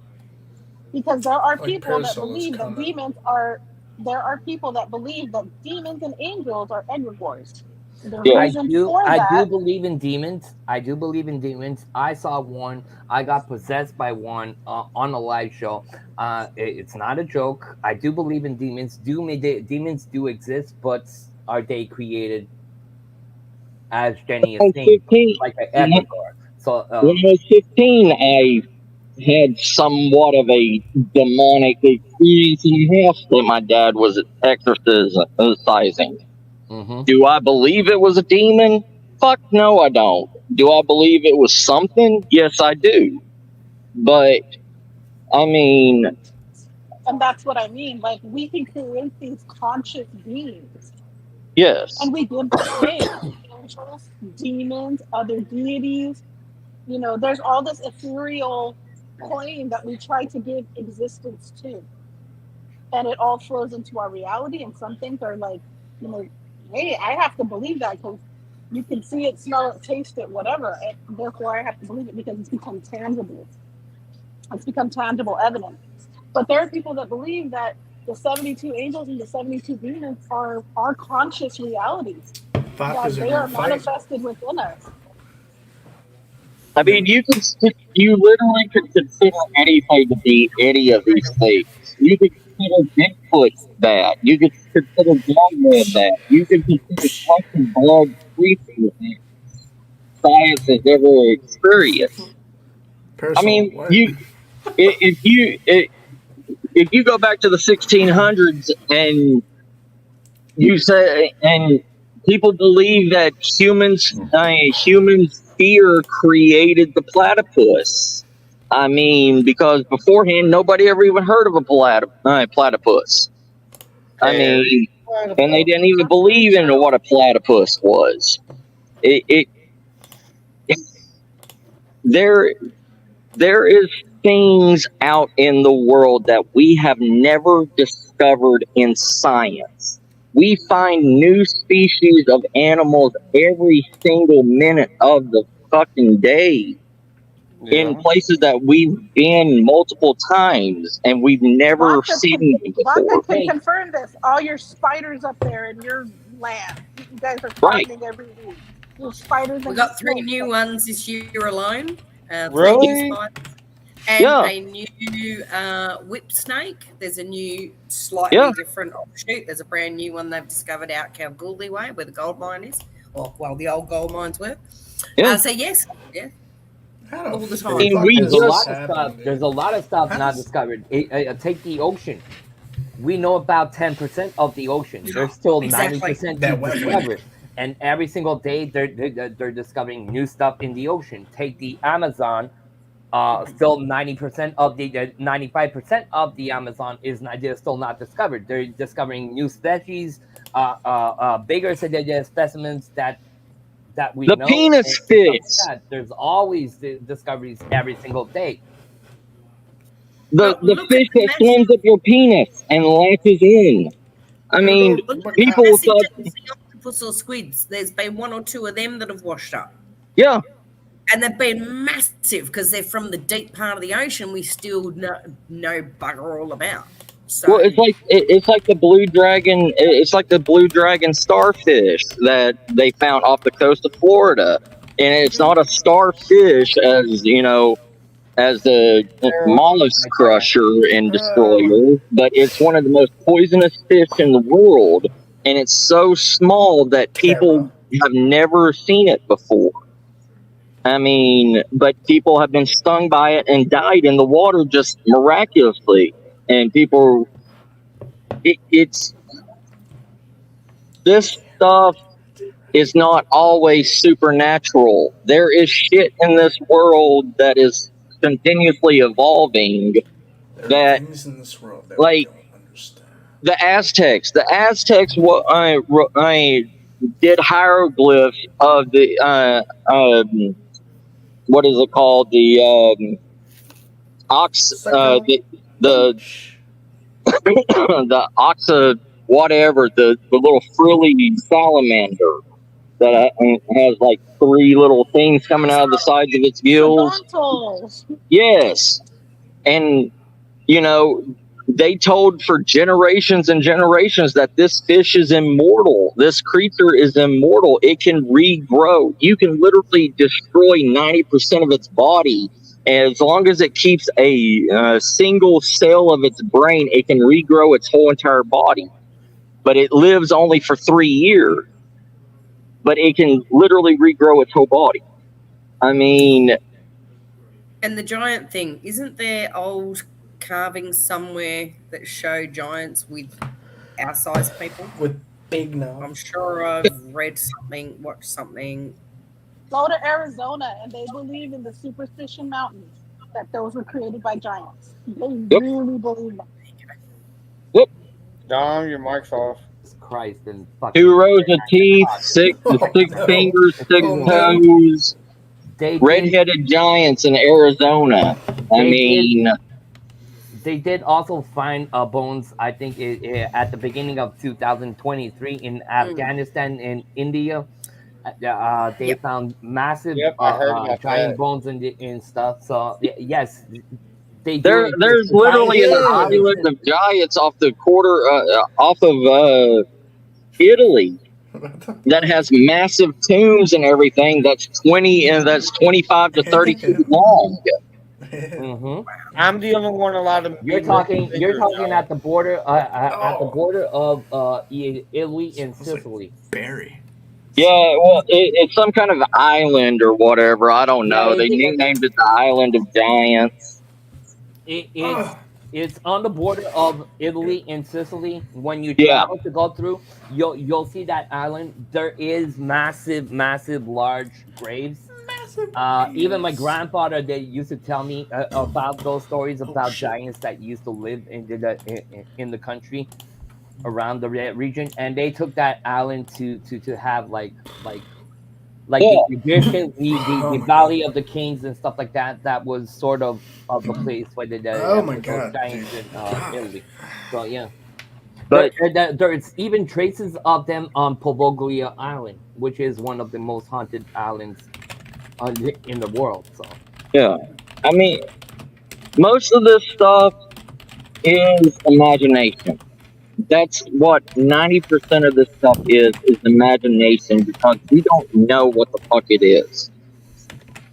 because there are Like people that Parasol is believe that coming. demons are. There are people that believe that demons and angels are egregores. The yeah. reason for I do that, believe in demons. I do believe in demons. I saw one. I got possessed by one on a live show. It's not a joke. I do believe in demons. Demons do exist, but are they created, as Jenny is When I was saying, 15, like an when egregore? So when I was 15, I had somewhat of a demonic experience in the house that my dad was exorcising. mhm. Do I believe it was a demon? Fuck no, I don't. Do I believe it was something? Yes, I do. But I mean, and that's what I mean. Like we can create these conscious beings, yes, and we give them names: angels, demons, other deities. There's all this ethereal plane that we try to give existence to. and it all flows into our reality. And some things are like, you know, hey, I have to believe that because you can see it, smell it, taste it, whatever. And therefore, I have to believe it because it's become tangible. It's become tangible evidence. But there are people that believe that the 72 angels and the 72 demons are our conscious realities, Fuck that is a they are good fight. manifested within us. I mean, you literally could consider anything to be any of these things. You could consider Bigfoot that. You could consider Dogman that. You could consider flesh and blood creatures that science has ever experienced. I mean, What? if you go back to the 1600s and you say and people believe that humans fear created the platypus. I mean, because beforehand nobody ever even heard of a platypus. I mean, and they didn't even believe in what a platypus was. It there is things out in the world that we have never discovered in science. We find new species of animals every single minute of the fucking day in places that we've been multiple times and we've never seen them Vodka before. can confirm this. All your spiders up there in your land, you guys are Right. finding every week. Your spiders. We got 3 new ones this year alone. 3 Really? new spiders. And a new whip snake. There's a new, slightly different offshoot. There's a brand new one they've discovered out Kalgoorlie way, where the gold mine is. Or, well, the old gold mines were. So, yes. Yeah. All the time. There's a lot of stuff not discovered. Take the ocean. We know about 10% of the ocean. There's still 90% to discover. And every single day, they're discovering new stuff in the ocean. Take the Amazon. Still 90% of the 95% of the Amazon is still not discovered. They're discovering new species, bigger specimens that we know. The penis fish. There's always the discoveries every single day. The fish that swims up your penis and latches in. I mean, people thought octopus or squids. There's been 1 or 2 of them that have washed up. Yeah. And they've been massive because they're from the deep part of the ocean. We still know bugger all about. So, well, it's like the blue dragon. It's like the blue dragon starfish that they found off the coast of Florida, and it's not a starfish as the mollusk crusher and destroyer, but it's one of the most poisonous fish in the world, and it's so small that people have never seen it before. I mean, but people have been stung by it and died in the water just miraculously. And people, it's this stuff is not always supernatural. There is shit in this world that is continuously evolving. There are things in this world that we don't understand. The Aztecs. I did hieroglyphs of the what is it called? The the oxa whatever, the little frilly salamander that has like 3 little things coming out of the sides of its gills. Yes. And they told for generations and generations that this fish is immortal. This creature is immortal. It can regrow. You can literally destroy 90% of its body. And as long as it keeps a single cell of its brain, it can regrow its whole entire body. But it lives only for 3 years. But it can literally regrow its whole body. I mean... And the giant thing, isn't there old carvings somewhere that show giants with our size people? With big nose. I'm sure I've read something, watched something. Go to Arizona and they believe in the Superstition Mountains, that those were created by giants. They really believe that. Yep. Dom, your mic's off. Christ and 2 rows of teeth, 6 fingers, 6 toes. They Red-headed giants in Arizona. They did also find bones. I think at the beginning of 2023 in Afghanistan and India. They Yep. found massive Yep, I heard about giant that. bones and stuff. So yes, they do exist. There's The giant literally an do Yeah. island exist. of giants off the off of Italy What the that has massive tombs and everything. That's 25 to 30 feet long. Hmm. I'm the only one allowed to be missing You're fingers, talking y'all. at the Oh, border of Italy and smells like Sicily. berry. Yeah, well, it's some kind of island or whatever. I don't Yeah, know. They named it the Island of Giants. it, Oh, it's on the border of Italy and Sicily. When you Yeah, travel to go through, you'll see that island. There is massive, large graves. massive Even my penis. grandfather, they used to tell me about those stories Oh about shit. giants that used to live in the country around the region, and they took that island to have like yeah. the Egyptians, Oh the my god. Valley of the Kings and stuff like that. That was sort of the place where they Oh my put those god, dude. giants in God. Italy. So yeah, But there's even traces of them on Poveglia Island, which is one of the most haunted islands in the world. So yeah, I mean, most of this stuff is imagination. That's what 90% of this stuff is imagination because we don't know what the fuck it is.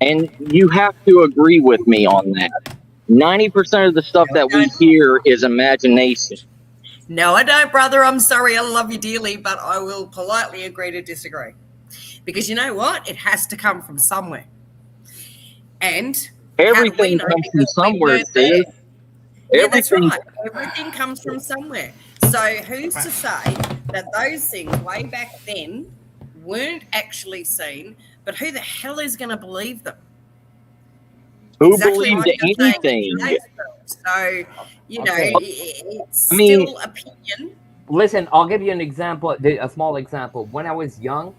And you have to agree with me on that. 90% of the stuff No, I that we don't. hear is imagination. No, I don't, brother. I'm sorry. I love you dearly, but I will politely agree to disagree. Because you know what? It has to come from somewhere. And how do we Everything know? comes from Because we somewhere, weren't sis. there. Yeah, that's Everything. right. Everything comes from somewhere. So who's to say that those things way back then weren't actually seen, but who the hell is going to believe them? Who Exactly believed like you're saying in anything? today's world. So, you know, okay, it's I mean, still opinion. listen, I'll give you an example, a small example. When I was young,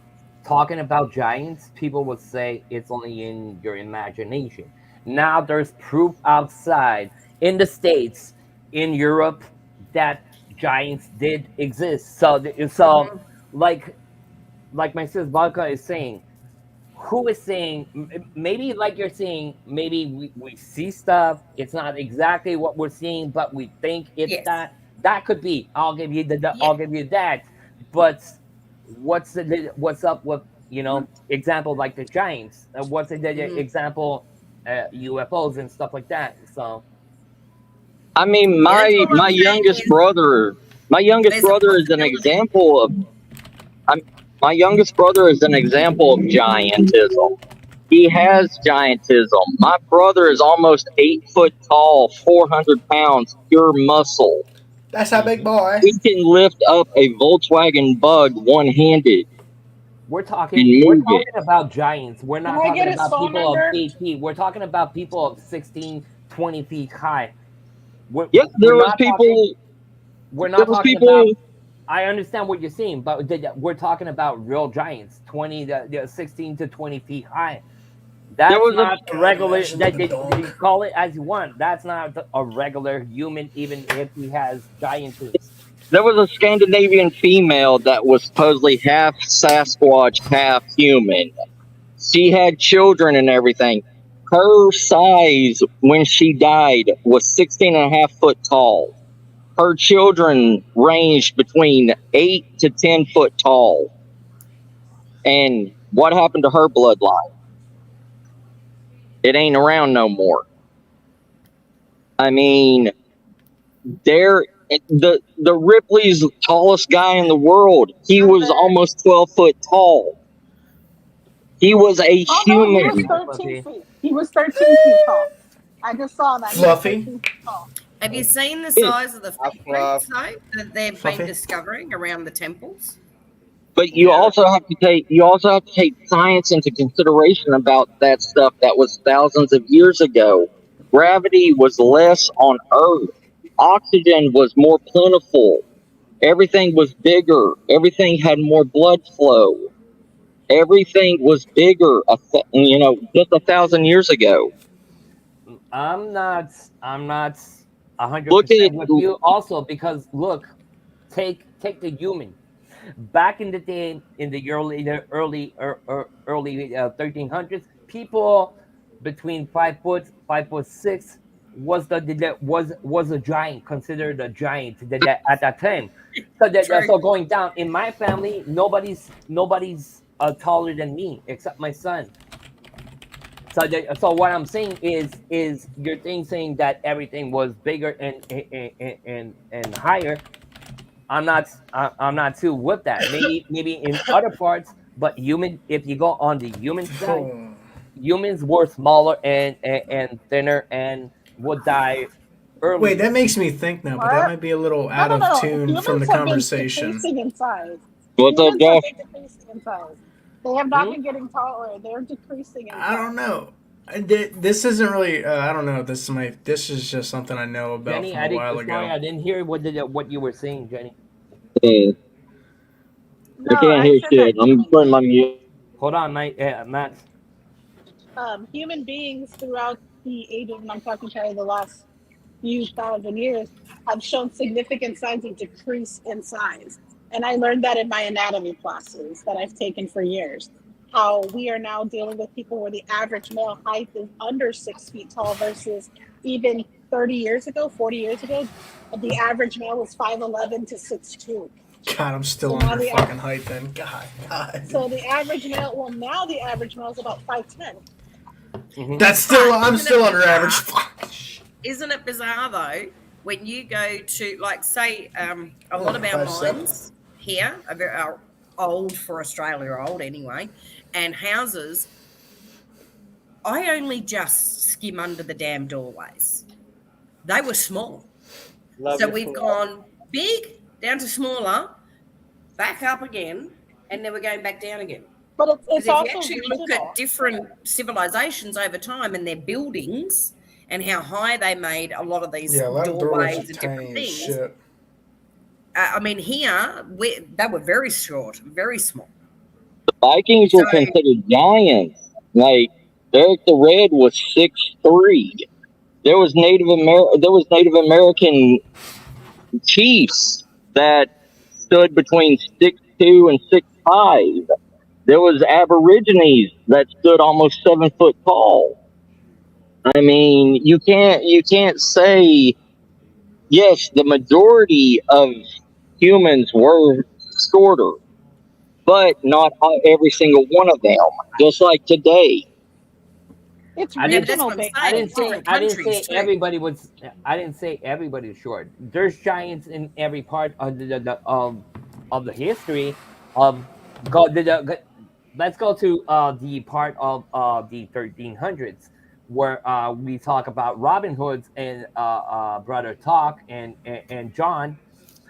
talking about giants, people would say it's only in your imagination. Now there's proof outside in the States, in Europe, that giants did exist. So Mhm. like my sis Vodka is saying, who is saying maybe like you're saying, maybe we see stuff, it's not exactly what we're seeing, but we think it's Yes. that could be. Yeah. I'll give you that. But what's up with example like the giants? What's the Mhm. example UFOs and stuff like that? So I mean, Yeah, that's all I'm saying is my youngest there's a brother is an possibility. example of. I'm, my youngest brother is an example of giantism. He has giantism. My brother is almost 8 foot tall, 400 pounds, pure muscle. That's a big mhm. boy. He can lift up a Volkswagen Bug one handed and We're move it. talking about giants. We're Can not I talking get his about phone people of number? 8 feet. We're talking about people of 16, 20 feet high. Yep, We're not talking. We're there not was talking people, about. I understand what you're saying, but we're talking about real giants, 16 to 20 feet high. there That's was a, not a God, regular. imagine like a You dog. call it as you want. That's not a regular human, even if he has giantism. there was a Scandinavian female that was supposedly half Sasquatch, half human. She had children and everything. Her size when she died was 16 and a half foot tall. Her children ranged between 8 to 10 foot tall. And what happened to her bloodline? It ain't around no more. I mean, there the Ripley's tallest guy in the world. He was Number. almost 12 foot tall. He was a Oh no, he was human. 13 feet. He was 13 feet tall. I just saw that. He was Fluffy. 13 feet tall. Have you seen the It, size of the I footprints fluff. though that they've been Fluffy. discovering around the temples? but Yeah. you also have to take science into consideration about that stuff that was thousands of years ago. Gravity was less on Earth. Oxygen was more plentiful. Everything was bigger. Everything had more blood flow. Everything was bigger. Just 1,000 years ago. I'm not. I'm not. Look 100% at with you also, because look, take the human. Back in the day, in the early 1300s, people between 5 foot, 5'6" was a giant, considered a giant at that time. So True. so going down in my family, nobody's taller than me except my son. So so what I'm saying is your thing saying that everything was bigger and higher. I'm not too with that. Maybe in other parts, but human. If you go on the human side, Oh. humans were smaller and thinner and would die Wait, earlier. that makes me think now, but that What? might be a little No, out no, of no. tune from the Humans have been conversation. decreasing in size. what's up, Humans have Josh? been decreasing in size. They have not Hmm? been getting taller. They're decreasing in I don't size. know. This isn't really. I don't know. This is just something I know about Jenny, from a while sorry, ago. I didn't hear what you were saying, Jenny. Uh, No, I can't I hear said that shit. I'm putting my mute. Hold on, Matt. human beings throughout the ages, and I'm talking probably the last few thousand years, have shown significant signs of decrease in size. And I learned that in my anatomy classes that I've taken for years. How we are now dealing with people where the average male height is under 6 feet tall versus even 30 years ago, 40 years ago, the average male was 5'11 to 6'2". God, I'm still So now under the fucking height then. God. so the average male, well, now the average male is about 5'10". Hmm. That's still. I'm Isn't it still under bizarre? average. Fuck. Isn't it bizarre though? When you go to, like, say, a lot of Only our 5'7". mines here are old for Australia, old anyway, and houses, I only just skim under the damn doorways. They were small. Love So you we've for life. gone big, down to smaller, back up again, and then we're going back down again. But Because it's if you also actually look at regional. different civilizations over time and their buildings and how high they made a lot of these Yeah, a lot of doorways are doorways and different tiny as things, shit. I mean, here they were very short, very small. Vikings So were considered giants. Like Eric the Red was 6'3". There was Native American chiefs that stood between 6'2" and 6'5". There was Aborigines that stood almost 7 foot tall. I mean, you can't say yes. The majority of humans were shorter, but not every single one of them. Just like today, It's I yeah, but didn't that's regional what I'm based I as saying. didn't It's say well. different I didn't countries say too. everybody was. I didn't say everybody's short. There's giants in every part of the history of go. Let's go to the part of the 1300s where we talk about Robin Hood's and brother Talk and John.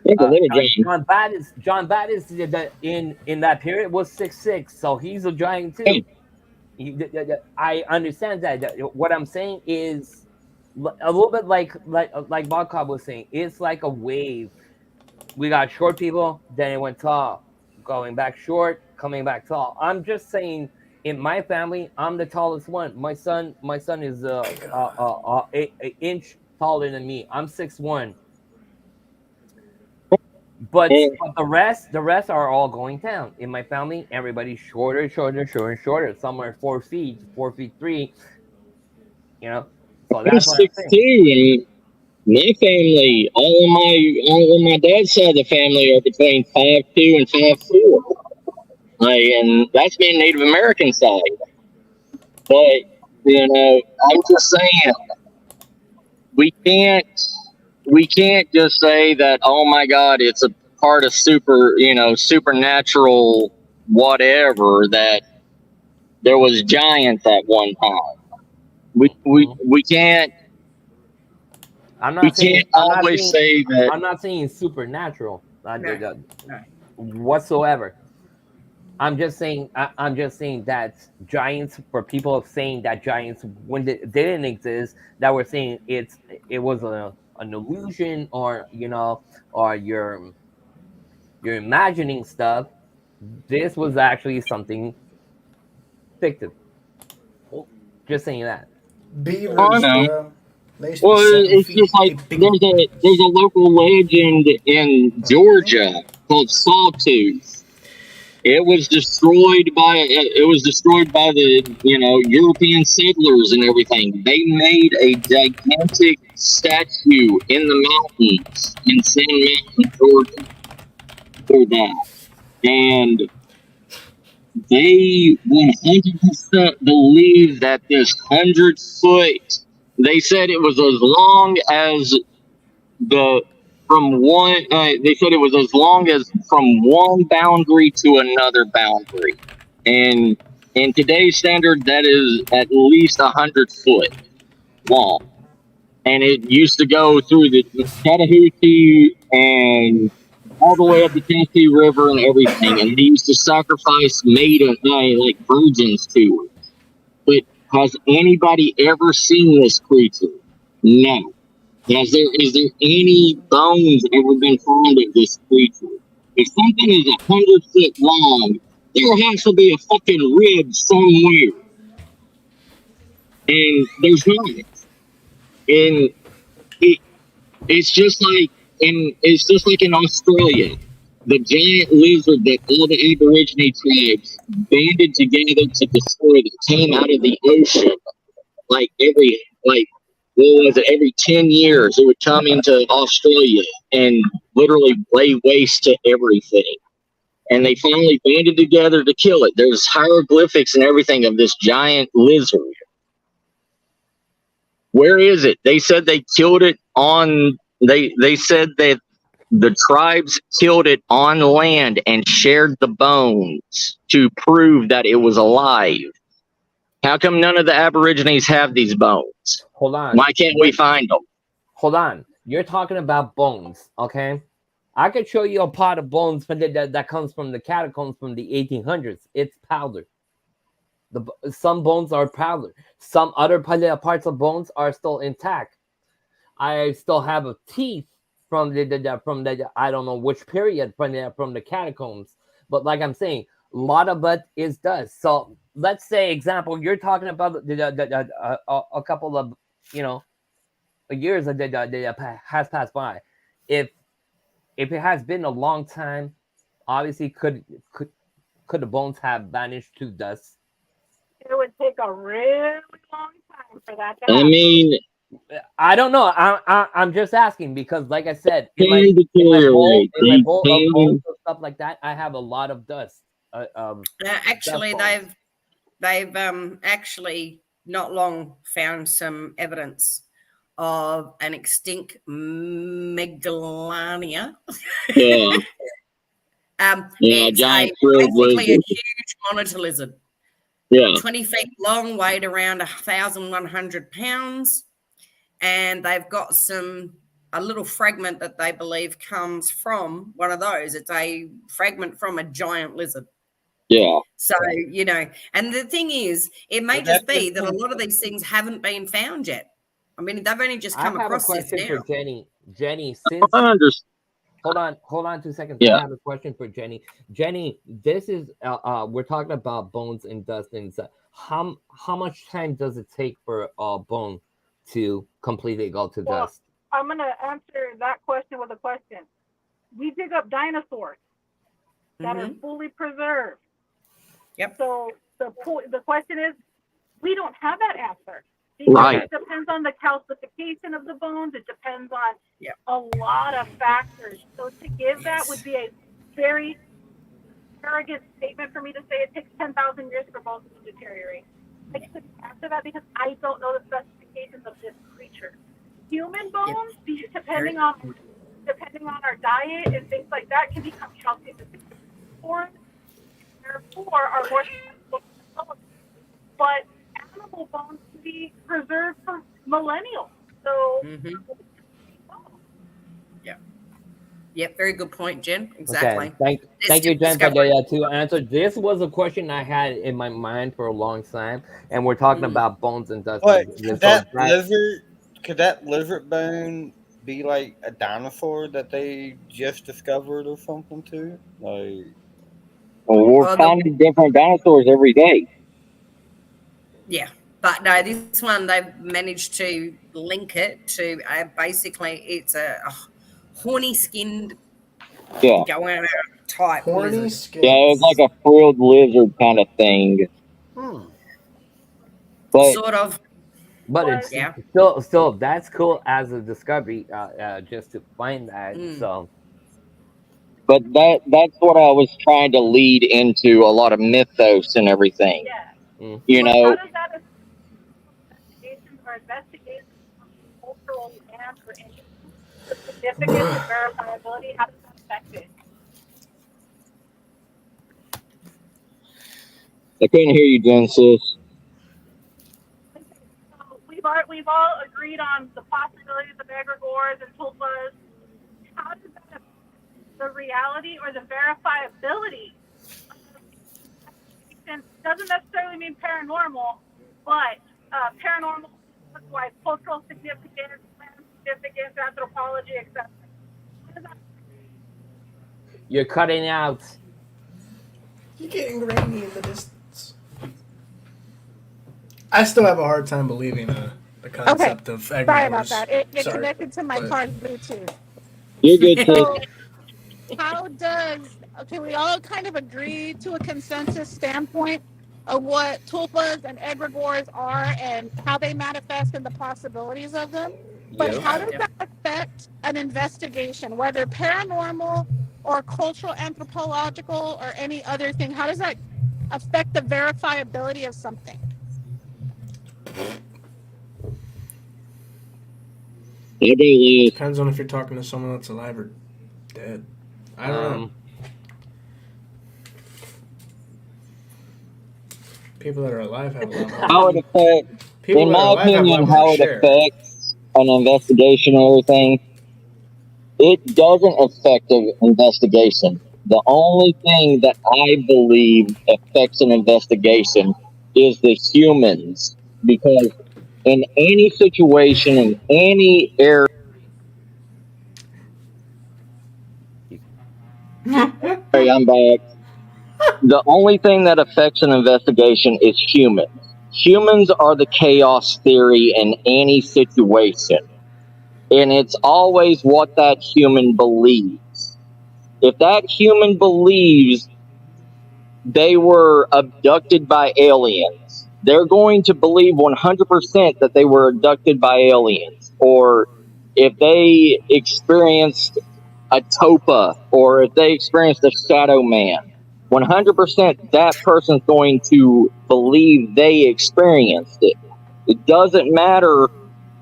think a little John. John Baptist in that period was 6'6", so he's a giant too. I understand that. What I'm saying is a little bit like Bob Cobb was saying. It's like a wave. We got short people, then it went tall, going back short, coming back tall. I'm just saying, in my family, I'm the tallest one. My son is a inch taller than me. I'm 6'1". And But the rest are all going down. In my family, everybody's shorter, shorter, shorter, shorter. Some are 4 feet, 4 feet 3. You know, so I'm that's what I'm saying. 6'2", and my family, all of my dad's side of the family are between 5'2" and 5'4". Like, and that's being Native American side. But I'm just saying we can't we can't just say that, oh my God, it's a part of supernatural whatever, that there was giants at one time. We we Mhm. we can't I'm we not saying can't I'm not always saying say that. I'm not saying it's supernatural No, no. whatsoever. I'm just saying that giants, for people saying that giants when they didn't exist, that we're saying it was an illusion, or or you're imagining stuff. This was actually something fictive. Just saying that. I Beavers, know. bro. They used to be Well, 7 it's feet. just like Big. there's a local legend in Georgia called Sawtooth. It was destroyed by the European settlers and everything. They made a gigantic statue in the mountains in Sand Mountain, Georgia, for that, and they 100% believe that this 100 foot. They said it was as long as the from one. They said it was as long as from one boundary to another boundary, and in today's standard, that is at least 100 foot long. And it used to go through the Chattahoochee and all the way up the Tennessee River and everything. And they used to sacrifice maiden like virgins to it. But has anybody ever seen this creature? No. Is there any bones ever been found of this creature? If something is 100 foot long, there has to be a fucking rib somewhere, and there's not. And it, it's just like in Australia, the giant lizard that all the Aborigine tribes banded together to destroy that came out of the ocean like what was it, every 10 years it would come into Australia and literally lay waste to everything. And they finally banded together to kill it. There's hieroglyphics and everything of this giant lizard. Where is it? They said they killed it on they said that the tribes killed it on land and shared the bones to prove that it was alive. How come none of the Aborigines have these bones? Hold on. Why can't we find them? Hold on. You're talking about bones, okay? I could show you a pot of bones that comes from the catacombs from the 1800s. It's powder. Some bones are powder. Some other parts of bones are still intact. I still have a teeth from the I don't know which period from the catacombs. But like I'm saying, a lot of it is dust. So let's say, example, you're talking about a couple of years that has passed by. If it has been a long time, obviously could the bones have vanished to dust? It would take a really long time for that to I happen. mean, I don't know. I'm just asking because, like I said, in can my deteriorate. bowl of bones and stuff like that, I have a lot of dust. Actually, dust they've actually not long found some evidence of an extinct megalania. Yeah. It's giant basically a lizard. huge monitor lizard. Yeah. 20 feet long, weighed around 1,100 pounds. And they've got a little fragment that they believe comes from one of those. It's a fragment from a giant lizard. Yeah. So, and the thing is, it may just be that a lot of these things haven't been found yet. I mean, they've only just come across this now. I have a question for Jenny. Jenny, since hold on 2 seconds. Yeah. I have a question for Jenny. Jenny, this is we're talking about bones and dust and stuff. How much time does it take for a bone to completely go to dust? I'm going to answer that question with a question. We dig up dinosaurs that are fully preserved. Yep. So the question is, we don't have that answer. Right. It depends on the calcification of the bones. It depends on a lot of factors. So to give that would be a very arrogant statement for me to say it takes 10,000 years for bones to deteriorate. I couldn't answer that because I don't know the specifications of this creature. Human bones, depending on our diet and things like that, can become calcified. Therefore, are more susceptible. But animal bones can be preserved for millennials. So, Yep, very good point, Jen. Exactly. Okay. Thank you, Jen, for to answer. This was a question I had in my mind for a long time, and we're talking about bones and dust. But could that lizard bone be like a dinosaur that they just discovered or something too? Like, well, we're finding different dinosaurs every day. Yeah. But no, this one they've managed to link it to basically it's a horny skinned Yeah. going out type Horny lizard. skin. Yeah, it was like a frilled lizard kind of thing. Hmm. But Sort of. But it's Yeah. still that's cool as a discovery, just to find that. So that's what I was trying to lead into a lot of mythos and everything. mm. You But know, how does that investigations or investigations of cultural land or anything, the significance and verifiability, how does that affect it? I couldn't hear you, Genesis. So we've all agreed on the possibilities of egregores and tulpas. How does that affect the reality or the verifiability of it doesn't necessarily mean paranormal, but paranormal, like cultural significance, land significance, anthropology, etc. You're cutting out. You're getting rainy in the distance. I still have a hard time believing the concept of egregores. Sorry about that. It Sorry, connected to my but- car's Bluetooth. You're good, sis. So, how does, can we all kind of agree to a consensus standpoint of what tulpas and egregores are and how they manifest and the possibilities of them? But Yep. how does that affect an investigation, whether paranormal or cultural, anthropological, or any other thing? How does that affect the verifiability of something? Depends on if you're talking to someone that's alive or dead. I don't know. People that are alive have a lot more. How it affects, People in that are my alive have a lot opinion, more how to it share. affects an investigation and everything, it doesn't affect an investigation. The only thing that I believe affects an investigation is the humans, because in any situation, in any area, I'm back. The only thing that affects an investigation is humans. Humans are the chaos theory in any situation. And it's always what that human believes. If that human believes they were abducted by aliens, they're going to believe 100% that they were abducted by aliens. Or if they experienced a topa, or if they experienced a shadow man, 100% that person's going to believe they experienced it. It doesn't matter.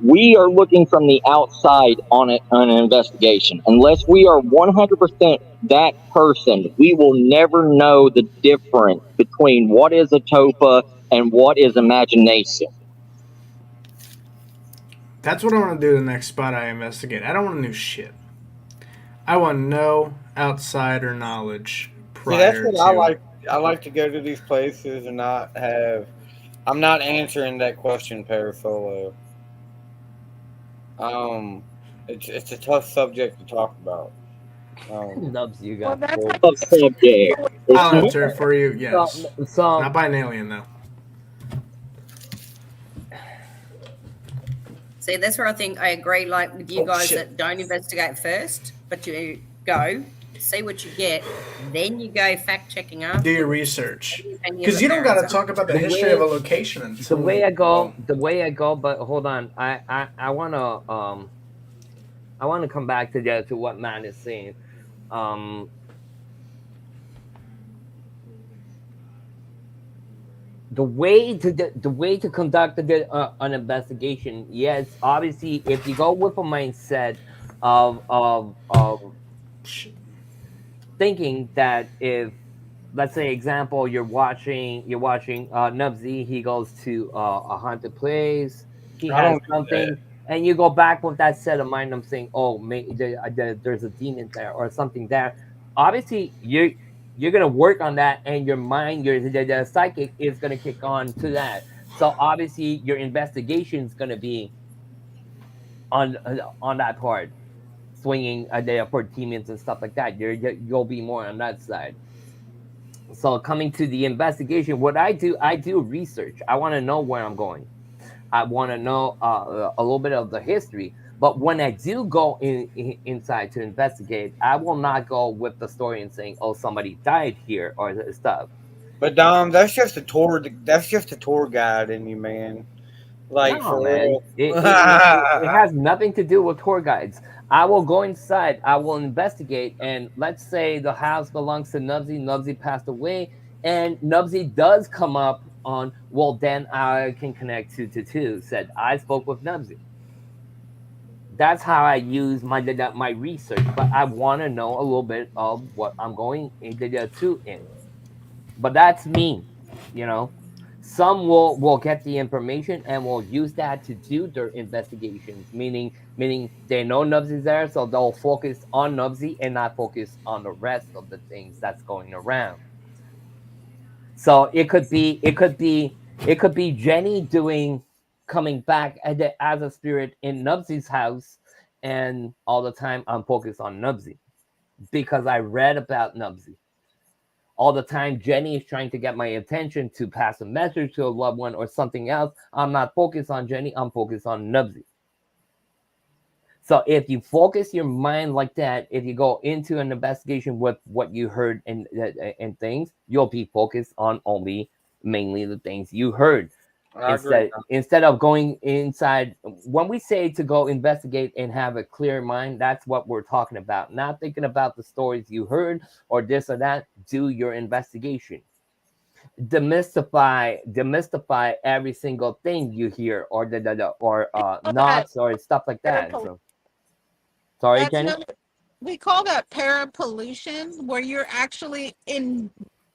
We are looking from the outside on an investigation. Unless we are 100% that person, we will never know the difference between what is a topa and what is imagination. That's what I want to do the next spot I investigate. I don't want to know shit. I want no outsider knowledge See, that's prior what to. I like. I like to go to these places and not have. I'm not answering that question, Parasolo. Um, it's a tough subject to talk about. Loves you Well, guys. that's Tough subject. I'll answer it for you. Yes. So Not by an alien though. See, that's where I think I agree, like with you guys shit. that don't investigate first, but you go, see what you get, then you go fact checking after. Do your research. And Because you don't got to answer. talk about the The history way- of a location the until. way I go, but hold on, I wanna come back to what Matt is saying. The way to conduct an investigation, yes, obviously, if you go with a mindset of thinking that, if, let's say, example, you're watching Nubsy, he goes to a haunted place, he I has don't do something, and you go back with that set of mind of saying, oh, there's a demon there or something there. Obviously, you're gonna work on that, and your mind, the psychic is gonna kick on to that. So obviously, your investigation is gonna be on that part, swinging for demons and stuff like that. You'll be more on that side. So coming to the investigation, what I do research. I want to know where I'm going. I want to know a little bit of the history. But when I do go inside to investigate, I will not go with the story and saying, "Oh, somebody died here" or this stuff. But Dom, that's just a tour. That's just a tour guide in you, man. Like No, for man, real. it has nothing to do with tour guides. I will go inside. I will investigate, and let's say the house belongs to Nubsy. Nubsy passed away, and Nubsy does come up on. Well, then I can connect two. Said I spoke with Nubsy. That's how I use my research. But I want to know a little bit of what I'm going to in. But that's me, you know. Some will get the information and will use that to do their investigations, meaning they know Nubsy's there, so they'll focus on Nubsy and not focus on the rest of the things that's going around. So it could be Jenny doing coming back as a spirit in Nubsy's house, and all the time I'm focused on Nubsy because I read about Nubsy. All the time Jenny is trying to get my attention to pass a message to a loved one or something else. I'm not focused on Jenny, I'm focused on Nubsy. So if you focus your mind like that, if you go into an investigation with what you heard and things, you'll be focused on only mainly the things you heard. I agree. Instead of going inside, when we say to go investigate and have a clear mind, that's what we're talking about. Not thinking about the stories you heard or this or that. Do your investigation. Demystify every single thing you hear or That knots or stuff like that. parapol- So sorry, that's Jenny. another. We call that parapollution, where you're actually in,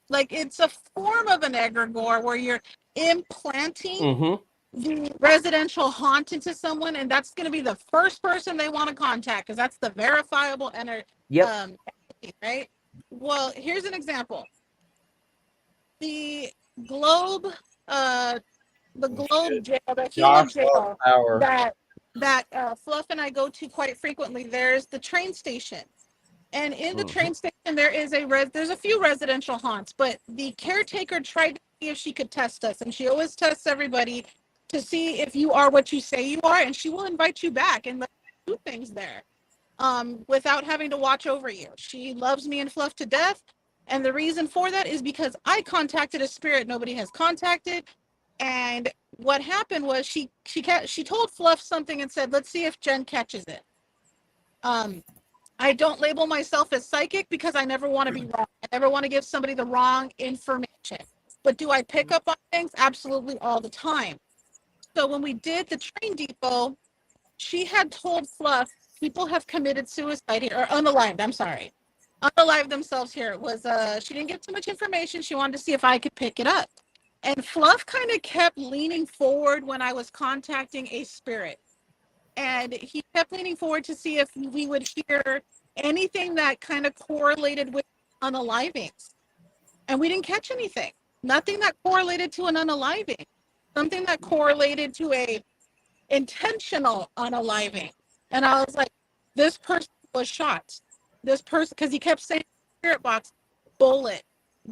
like, it's a form of an egregore where you're implanting Mm-hmm. the residential haunt into someone, and that's going to be the first person they want to contact because that's the verifiable Yep. entity, right? Well, here's an example. The Globe, uh, the Globe Shit. jail, the Gila Josh loves jail power. that Fluff and I go to quite frequently. There's the train station. And in the Mm-hmm. train station, there's a few residential haunts, but the caretaker tried to see if she could test us, and she always tests everybody to see if you are what you say you are, and she will invite you back and let you do things there, without having to watch over you. She loves me and Fluff to death, and the reason for that is because I contacted a spirit nobody has contacted, and what happened was she told Fluff something and said, "Let's see if Jen catches it." Um, I don't label myself as psychic because I never want to be wrong. I never want to give somebody the wrong information. But do I pick up on things? Absolutely, all the time. So when we did the train depot, she had told Fluff people have committed suicide here, or unalived. I'm sorry, unalived themselves here. It was she didn't give too much information. She wanted to see if I could pick it up. And Fluff kind of kept leaning forward when I was contacting a spirit. And he kept leaning forward to see if we would hear anything that kind of correlated with unalivings. And we didn't catch anything. Nothing that correlated to an unaliving. Something that correlated to a intentional unaliving. And I was like, this person was shot. This person, because he kept saying spirit box, bullet,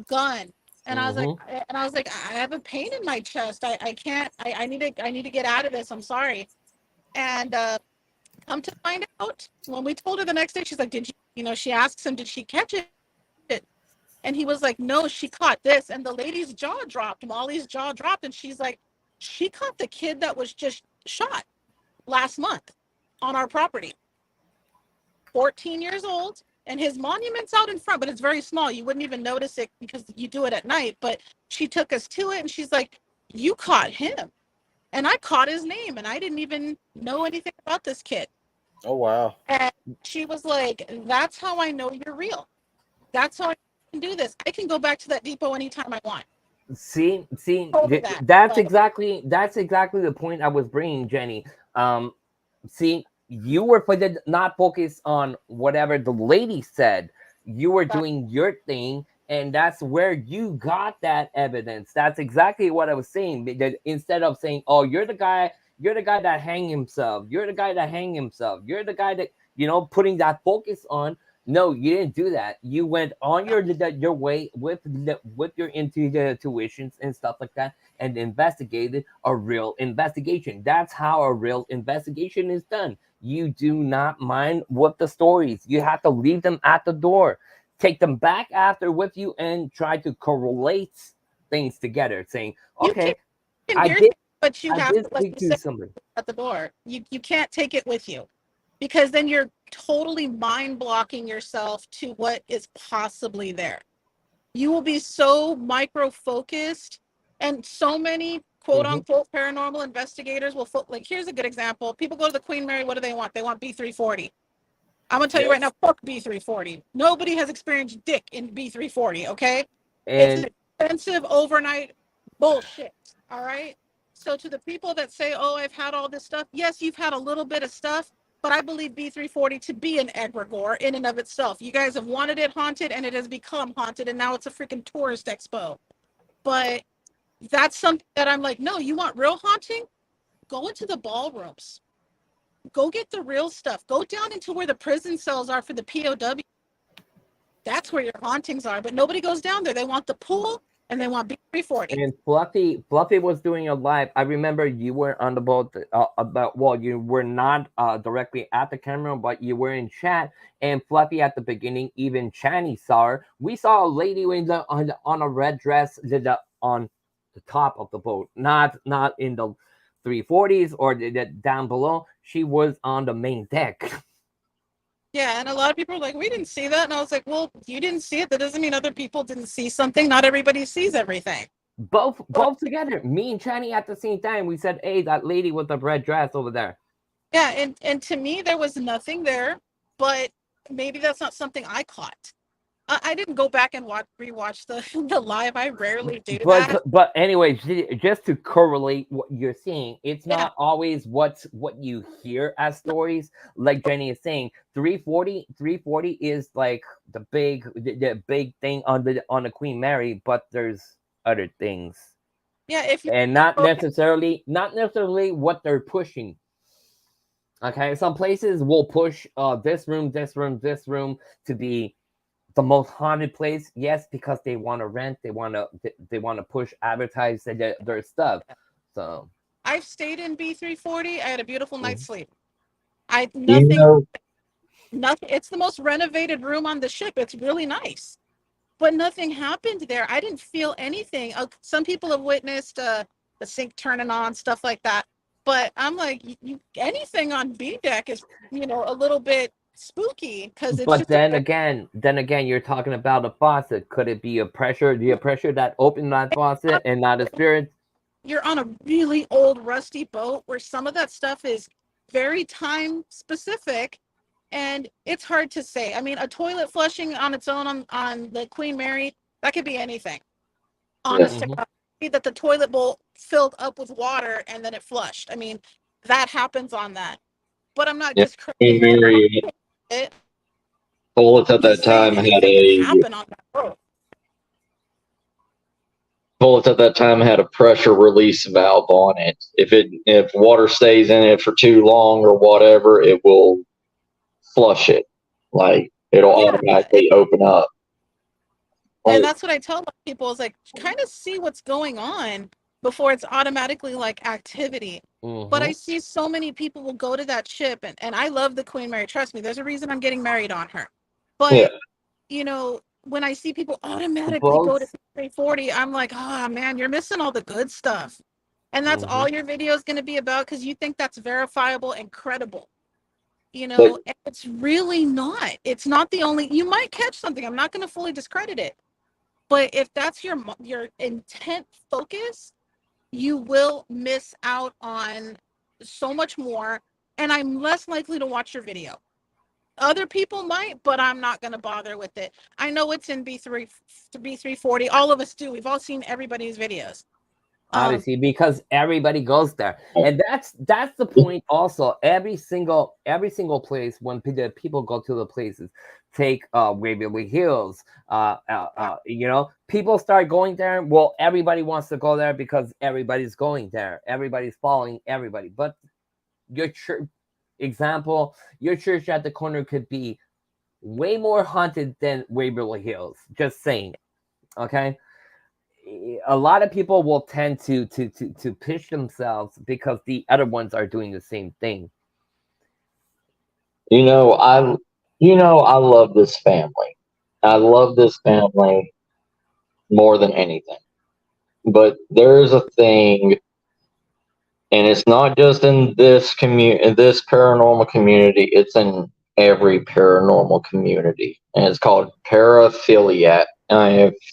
gun. And I was like, Mm-hmm. I have a pain in my chest. I can't, I need to get out of this. I'm sorry. And come to find out, when we told her the next day, she's like, did she asks him, did she catch it? And he was like, no, she caught this. And the lady's jaw dropped, Molly's jaw dropped. And she's like, she caught the kid that was just shot last month on our property. 14 years old. And his monument's out in front, but it's very small. You wouldn't even notice it because you do it at night. But she took us to it and she's like, you caught him. And I caught his name and I didn't even know anything about this kid. Oh wow. And she was like, that's how I know you're real. That's how I can do this. I can go back to that depot anytime I want. See, That. that's exactly the point I was bringing, Jenny. See, you were not focused on whatever the lady said. You were doing your thing, and that's where you got that evidence. That's exactly what I was saying. Instead of saying, "Oh, you're the guy that hang himself. You're the guy that hang himself. You're the guy that putting that focus on." No, you didn't do that. You went on your way with your intuitions and stuff like that, and investigated a real investigation. That's how a real investigation is done. You do not mind what the stories. You have to leave them at the door, take them back after with you, and try to correlate things together, saying, You "Okay, can I hear did, things, but you I have did to, like speak you to said, somebody." at the door. You can't take it with you, because then you're totally mind blocking yourself to what is possibly there. You will be so micro focused, and so many quote Hmm. unquote paranormal investigators will like, here's a good example. People go to the Queen Mary, what do they want? They want B340. I'm gonna tell you right Yes, now, fuck B340. Nobody has experienced dick in B340, okay? It's and an expensive overnight bullshit. All right. So to the people that say, "Oh, I've had all this stuff," yes, you've had a little bit of stuff, but I believe B340 to be an egregore in and of itself. You guys have wanted it haunted, and it has become haunted, and now it's a freaking tourist expo. But that's something that I'm like, no, you want real haunting? Go into the ballrooms. Go get the real stuff. Go down into where the prison cells are for the POW. That's where your hauntings are. But nobody goes down there. They want the pool and they want B340. And Fluffy was doing a live. I remember you were on the boat about, well, you were not directly at the camera, but you were in chat. And Fluffy at the beginning, even Chani saw her. We saw a lady on a red dress on the top of the boat, not in the 340s or down below. She was on the main deck. Yeah, and a lot of people are like, we didn't see that. And I was like, well, you didn't see it. That doesn't mean other people didn't see something. Not everybody sees everything. Both together. Me and Chani at the same time. We said, "Hey, that lady with the red dress over there." Yeah, and to me, there was nothing there, but maybe that's not something I caught. I didn't go back and rewatch the the live. I rarely do that. But anyway, just to correlate what you're seeing, it's Yeah, not always what you hear as stories. Like Jenny is saying, 340 is like the big thing on the Queen Mary, but there's other things, yeah. If you and not necessarily what they're pushing. Okay, some places will push this room, this room, this room to be the most haunted place. Yes, because they want to rent, they want to push advertise their stuff. So I've stayed in B340, I had a beautiful night's sleep. I You nothing know, nothing. It's the most renovated room on the ship. It's really nice, but nothing happened there. I didn't feel anything. Some people have witnessed the sink turning on, stuff like that. But I'm like, anything on B deck is, a little bit spooky because it's but just a, then again, you're talking about a faucet. Could it be a pressure, the pressure that opened that faucet and not a spirit? you're on a really old rusty boat where some of that stuff is very time specific, and it's hard to say. I mean, a toilet flushing on its own on the Queen Mary, that could be anything. yeah, Honest to God, that the toilet bowl filled up with water and then it flushed. I mean, that happens on that. But I'm not yeah. Queen discrediting Mary it. toilets at I'm just that saying time had anything can a happen on that boat. toilets at that time had a pressure release valve on it. If water stays in it for too long or whatever, it will flush it. Like it'll Yeah. automatically open up. And Like, that's what I tell people is like, kind of see what's going on before it's automatically like activity. But I Mm-hmm. see so many people will go to that ship, and I love the Queen Mary. Trust me, there's a reason I'm getting married on her. yeah, But when I see people automatically go to Both. 340, I'm like, oh man, you're missing all the good stuff. And that's Mm-hmm. all your video is going to be about because you think that's verifiable and credible. but And it's really not. It's not the only, you might catch something. I'm not going to fully discredit it. But if that's your intent focus, you will miss out on so much more. And I'm less likely to watch your video. Other people might, but I'm not going to bother with it. I know it's in B340. All of us do. We've all seen everybody's videos. Obviously, because everybody goes there, and that's the point. Also, every single place when the people go to the places, take Waverly Hills, people start going there. Well, everybody wants to go there because everybody's going there. Everybody's following everybody. But your church, example, your church at the corner could be way more haunted than Waverly Hills. Just saying. Okay. A lot of people will tend to push themselves because the other ones are doing the same thing. You know, I love this family. I love this family more than anything. But there's a thing, and it's not just in this this paranormal community. It's in every paranormal community, and it's called paraphiliac,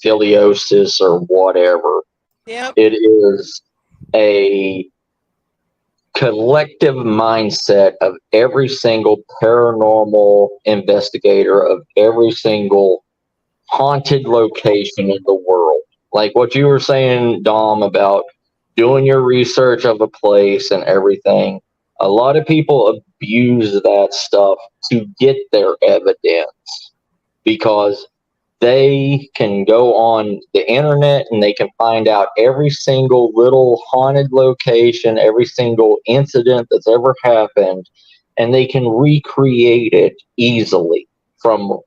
filiosis, or whatever. Yep. It is a collective mindset of every single paranormal investigator of every single haunted location in the world. Like what you were saying, Dom, about doing your research of a place and everything. A lot of people abuse that stuff to get their evidence because they can go on the internet and they can find out every single little haunted location, every single incident that's ever happened, and they can recreate it easily from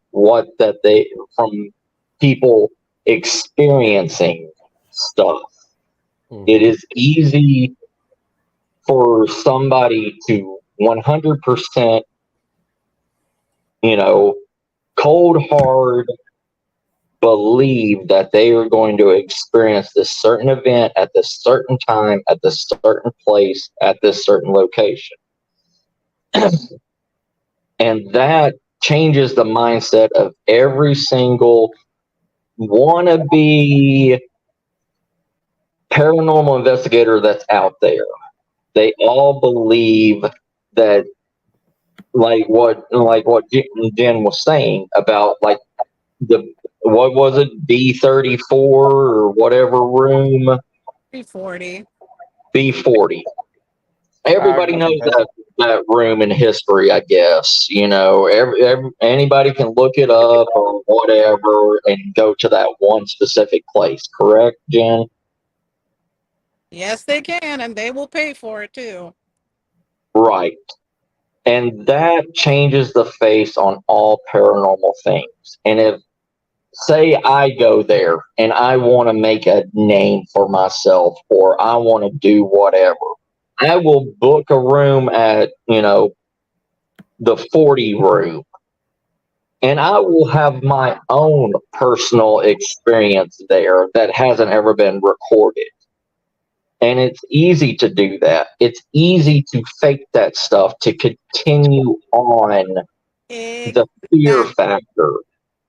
from people experiencing stuff. It is easy for somebody to 100%, cold hard believe that they are going to experience this certain event at this certain time, at this certain place, at this certain location. And that changes the mindset of every single wannabe paranormal investigator that's out there. They all believe that, like what Jen was saying about, like, what was it, B34 or whatever room? B40. B40. Everybody knows that room in history, I guess. Anybody can look it up or whatever and go to that one specific place. Correct, Jen? Yes, they can, and they will pay for it too. Right. And that changes the face on all paranormal things. And if, say, I go there and I want to make a name for myself or I want to do whatever, I will book a room at, the 40 room. And I will have my own personal experience there that hasn't ever been recorded. And it's easy to do that. It's easy to fake that stuff to continue on the fear factor.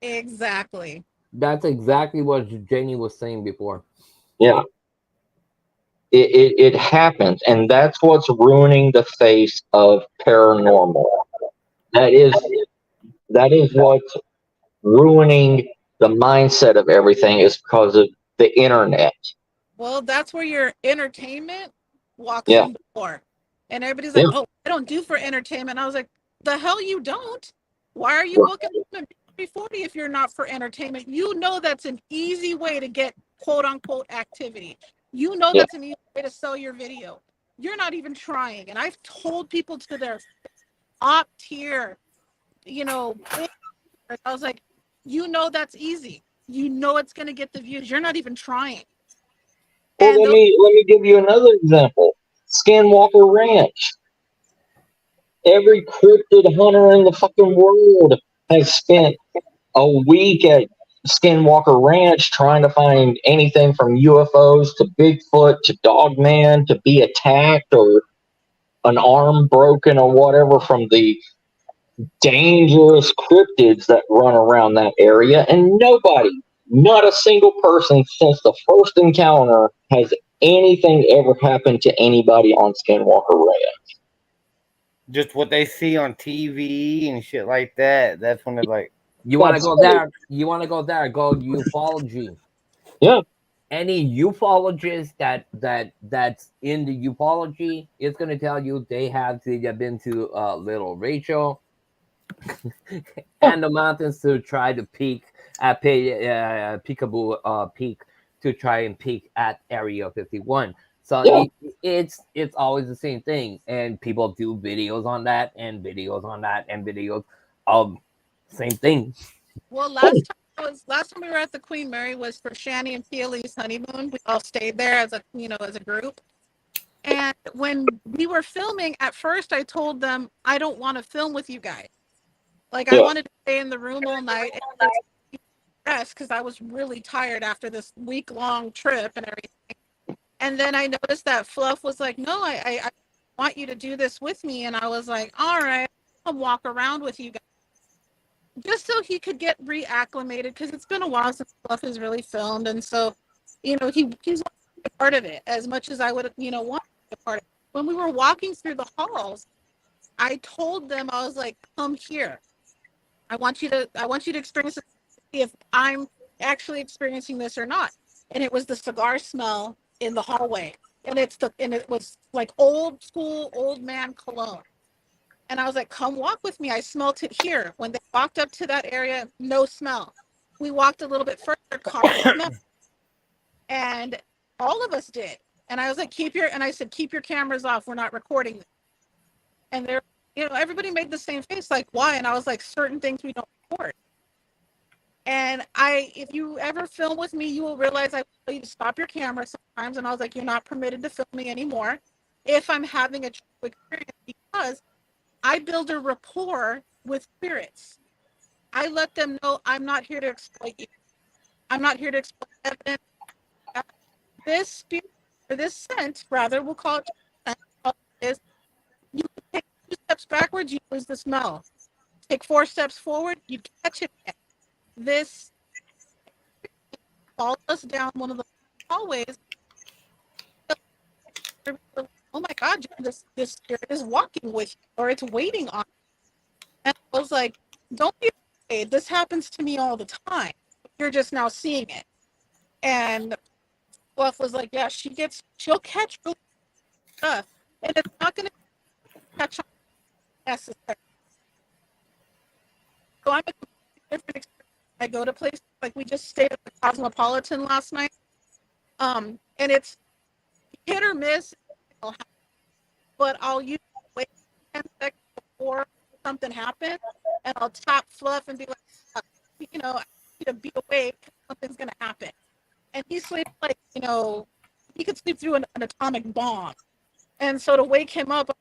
Exactly. That's exactly what Jenny was saying before. Yeah. It happens, and that's what's ruining the face of paranormal. That is what's ruining the mindset of everything, is because of the internet. Well, that's where your entertainment walks Yeah. in the door. And everybody's like, Yeah. oh, I don't do for entertainment. I was like, the hell you don't? Why are you booking B40 if you're not for entertainment? You know that's an easy way to get quote unquote activity. You know that's an easy way to sell your video. You're not even trying. And I've told people to their top tier, I was like, that's easy. You know it's going to get the views. You're not even trying. Well, let me give you another example. Skinwalker Ranch. Every cryptid hunter in the fucking world has spent a week at Skinwalker Ranch trying to find anything from UFOs to Bigfoot to Dogman to be attacked or an arm broken or whatever from the dangerous cryptids that run around that area. And nobody, not a single person since the first encounter, has anything ever happened to anybody on Skinwalker Ranch. Just what they see on TV and shit like that. That's when they're like, you want to go there? You want to go there? Go ufology. Yeah. Any ufologist that's in the ufology is going to tell you they have been to Little Rachel and the mountains to try to peak at Peekaboo Peak to try and peak at Area 51. So it's always the same thing, and people do videos on that and videos on that and videos of Same thing. Well, last time we were at the Queen Mary was for Shani and Keely's honeymoon. We all stayed there as a group. And when we were filming, at first I told them I don't want to film with you guys. Like I wanted to stay in the room all night and rest because I was really tired after this week-long trip and everything. And then I noticed that Fluff was like, "No, I want you to do this with me." And I was like, "All right, I'll walk around with you guys." Just so he could get reacclimated, because it's been a while since Fluff has really filmed, and so, he's a part of it as much as I would, want to be a part of it. When we were walking through the halls, I told them, I was like, "Come here. I want you to experience it, see if I'm actually experiencing this or not." And it was the cigar smell in the hallway, and it was like old school old man cologne. And I was like, "Come walk with me. I smelt it here." When they walked up to that area, no smell. We walked a little bit further, caught the smell. And all of us did. And I was like, keep your cameras off. We're not recording this. And everybody made the same face, like, why? And I was like, certain things we don't record. And if you ever film with me, you will realize I tell you to stop your camera sometimes. And I was like, "You're not permitted to film me anymore if I'm having a true experience," because I build a rapport with spirits. I let them know I'm not here to exploit you. I'm not here to exploit evidence. This spirit, or this scent, rather, we'll call it scent, is you take 2 steps backwards, you lose the smell. Take 4 steps forward, you catch it again. This follows us down one of the hallways. "Oh my God, this spirit is walking with you, or it's waiting on you." And I was like, "Don't be afraid. This happens to me all the time. You're just now seeing it." And Fluff was like, "Yeah, she'll catch real stuff, and it's not going to catch on necessarily." So I'm a different experience. I go to places like we just stayed at the Cosmopolitan last night, and it's hit or miss. But I'll use wait 10 seconds before something happens, and I'll tap Fluff and be like, "I need you to be awake. Something's gonna happen." And he sleeps like, he could sleep through an atomic bomb. And so to wake him up,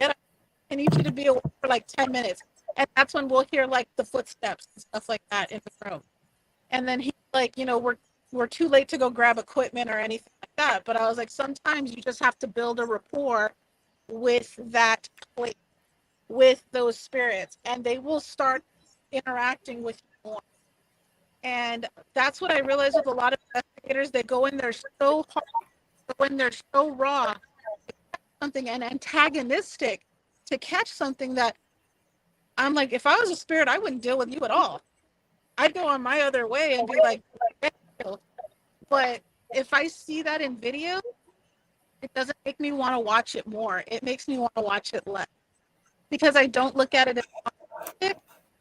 I need you to be awake for like 10 minutes. And that's when we'll hear like the footsteps and stuff like that in the room. And then he's like, we're too late to go grab equipment or anything like that. But I was like, sometimes you just have to build a rapport with that place, with those spirits, and they will start interacting with you more. And that's what I realized with a lot of investigators. They go in there so hard, when they're so raw, something and antagonistic to catch something that I'm like, if I was a spirit, I wouldn't deal with you at all. I'd go on my other way and be like, but if I see that in video, it doesn't make me want to watch it more. It makes me want to watch it less, because I don't look at it as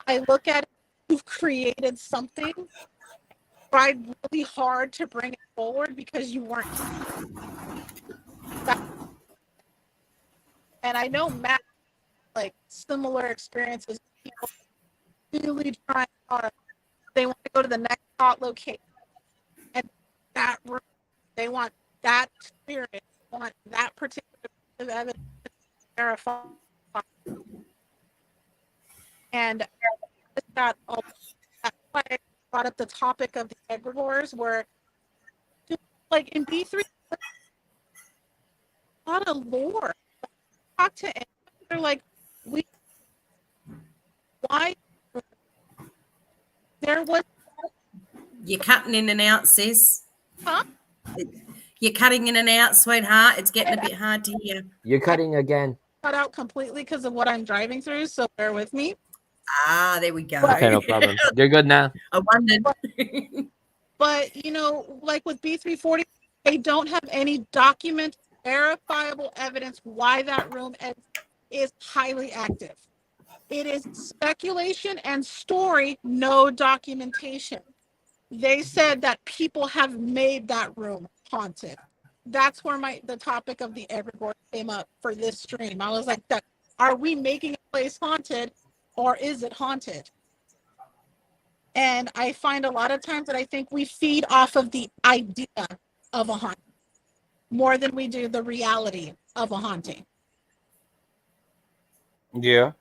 I look at it, you've created something, tried really hard to bring it forward because you weren't. And I know Matt, like similar experiences. People really trying hard. They want to go to the next hot location, and that room, they want that spirit, they want that particular piece of evidence to verify. And that's why I brought up the topic of the egregores, where, like in B3, a lot of lore. Talk to anyone, they're like, why there was. You're cutting in and out, sis. Huh? You're cutting in and out, sweetheart. It's getting a bit hard to hear. You're cutting again. Cut out completely because of what I'm driving through, so bear with me. Ah, there we go. Okay, no problem. You're good now. I wondered. But, like with B340, they don't have any documented, verifiable evidence why that room is highly active. It is speculation and story, no documentation. They said that people have made that room haunted. That's where the topic of the egregore came up for this stream. I was like, are we making a place haunted, or is it haunted? And I find a lot of times that I think we feed off of the idea of a haunting more than we do the reality of a haunting. Yeah.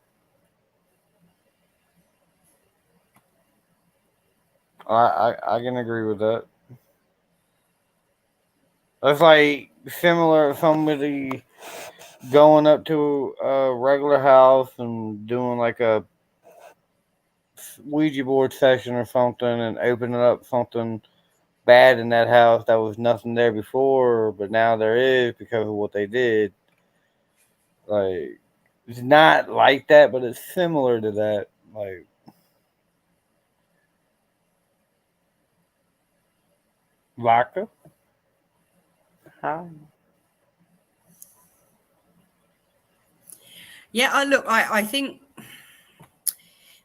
I can agree with that. That's like similar somebody going up to a regular house and doing like a Ouija board session or something and opening up something bad in that house that was nothing there before, but now there is because of what they did. Like, it's not like that, but it's similar to that. Like, vodka? Hi. Yeah, I think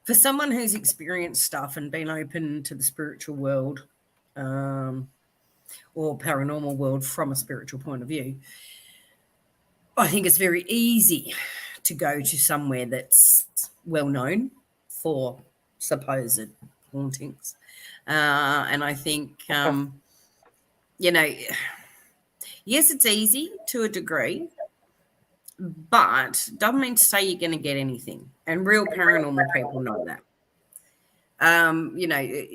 for someone who's experienced stuff and been open to the spiritual world, or paranormal world from a spiritual point of view, I think it's very easy to go to somewhere that's well known for supposed hauntings. And I think, you know, yes, it's easy to a degree, but doesn't mean to say you're going to get anything. And real paranormal people know that. You know,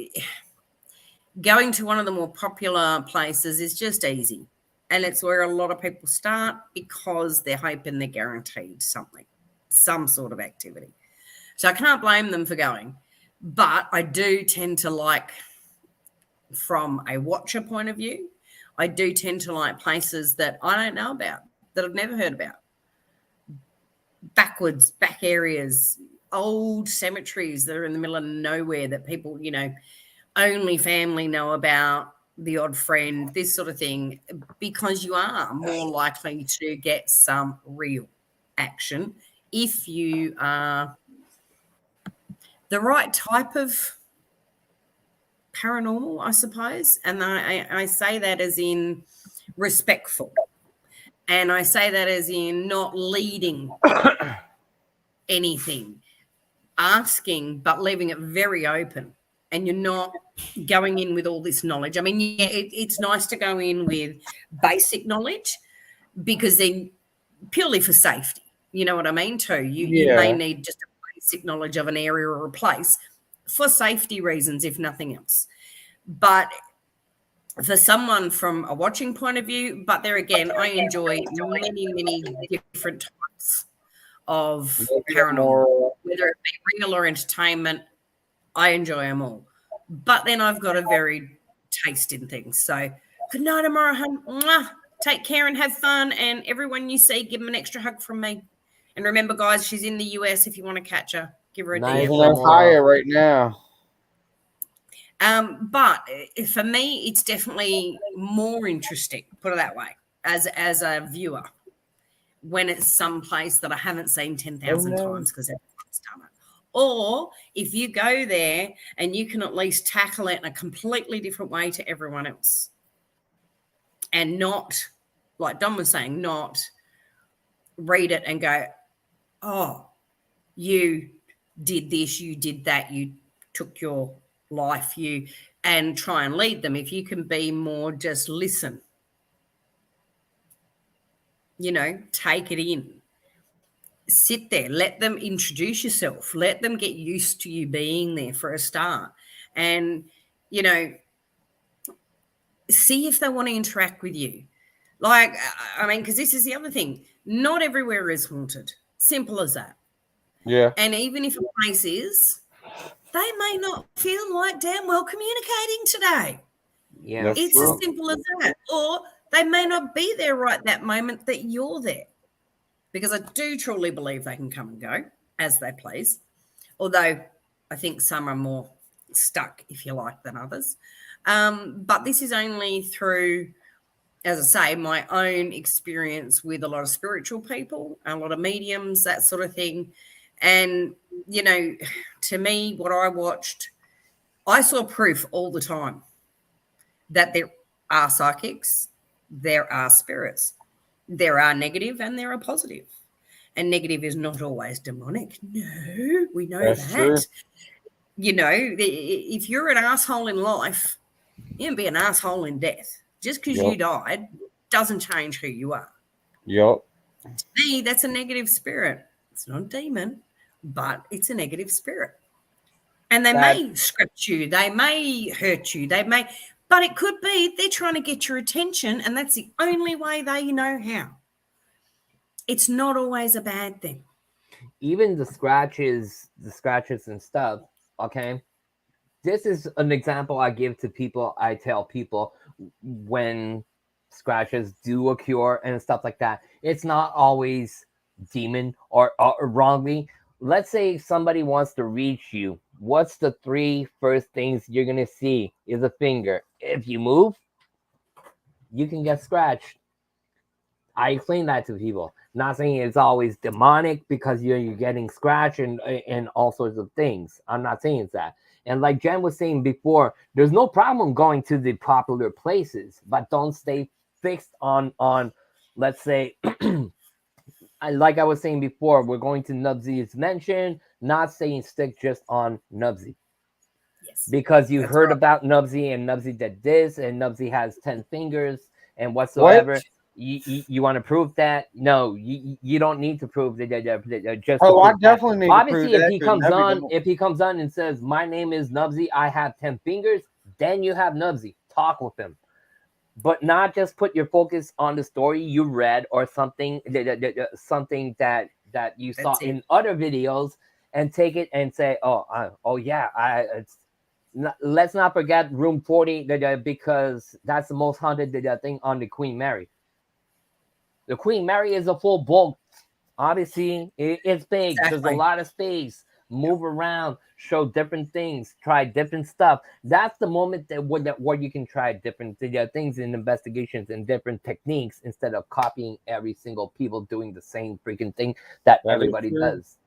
going to one of the more popular places is just easy. And it's where a lot of people start because they're hoping they're guaranteed something, some sort of activity. So I can't blame them for going. But I do tend to like, from a watcher point of view, I do tend to like places that I don't know about, that I've never heard about. Backwards, back areas, old cemeteries that are in the middle of nowhere that people, you know, only family know about, the odd friend, this sort of thing, because you are more likely to get some real action if you are the right type of paranormal, I suppose. And I say that as in respectful. And I say that as in not leading anything, asking, but leaving it very open. And you're not going in with all this knowledge. I mean, yeah, it's nice to go in with basic knowledge because then purely for safety, you know what I mean, too. You may need just a basic knowledge of an area or a place for safety reasons, if nothing else. But for someone from a watching point of view, but there again, I enjoy many, many different types of paranormal, whether it be real or entertainment. I enjoy them all. But then I've got a varied taste in things. So good night tomorrow, hun. Mwah. Take care and have fun. And everyone you see, give them an extra hug from me. And remember, guys, she's in the US. If you want to catch her, give her a Nice. She's DM. in Ohio right now. But for me, it's definitely more interesting, put it that way, as a viewer, when it's someplace that I haven't seen 10,000 times because everyone's done it. Or if you go there and you can at least tackle it in a completely different way to everyone else. And not, like Don was saying, not read it and go, oh, you did this, you did that, you took your life, and try and lead them. If you can be more just listen, you know, take it in. Sit there, let them introduce yourself, let them get used to you being there for a start. And, you know, see if they want to interact with you. Like, I mean, because this is the other thing. Not everywhere is haunted. Simple as that. Yeah. And even if a place is, they may not feel like damn well communicating today. Yeah. It's as simple as that. Or they may not be there right that moment that you're there. Because I do truly believe they can come and go as they please. Although I think some are more stuck, if you like, than others. But this is only through, as I say, my own experience with a lot of spiritual people, a lot of mediums, that sort of thing. And, you know, to me, what I watched, I saw proof all the time that there are psychics, there are spirits. There are negative and there are positive. And negative is not always demonic. No, we know That's that. true. You know, if you're an asshole in life, you can be an asshole in death. Just because you Yep. died doesn't change who you are. Yep. To me, that's a negative spirit. It's not a demon, but it's a negative spirit. And they That may scratch you, they may hurt you, but it could be they're trying to get your attention, and that's the only way they know how. It's not always a bad thing. even the scratches and stuff. Okay, this is an example I give to people. I tell people when scratches do occur and stuff like that, it's not always demon or wrongly. Let's say somebody wants to reach you. What's the three first things you're gonna see? Is a finger. If you move, you can get scratched. I explain that to people. Not saying it's always demonic because you're getting scratched and all sorts of things. I'm not saying it's that. And like Jen was saying before, there's no problem going to the popular places, but don't stay fixed on let's say like I was saying before, we're going to Nubsy's mention, not saying stick just on Nubsy. Yes. Because you That's heard right. about Nubsy and Nubsy did this and Nubsy has 10 fingers and What? whatsoever. You want to prove that? No, you don't need to prove that just to Oh, I prove that. definitely need to prove Obviously, that. 'Cause Nubby don't. if he comes on and says my name is Nubsy, I have 10 fingers, then you have Nubsy. Talk with him, but not just put your focus on the story you read or something something that you saw That's it. in other videos and take it and say, oh yeah, let's not forget room 40 because that's the most haunted thing on the Queen Mary. The Queen Mary is a full bulk. Obviously, it's big. There's a Exactly. lot of space. Move around, show different things, try different stuff. That's the moment where you can try different things and investigations and different techniques instead of copying every single people doing the same freaking thing that That is everybody true. does.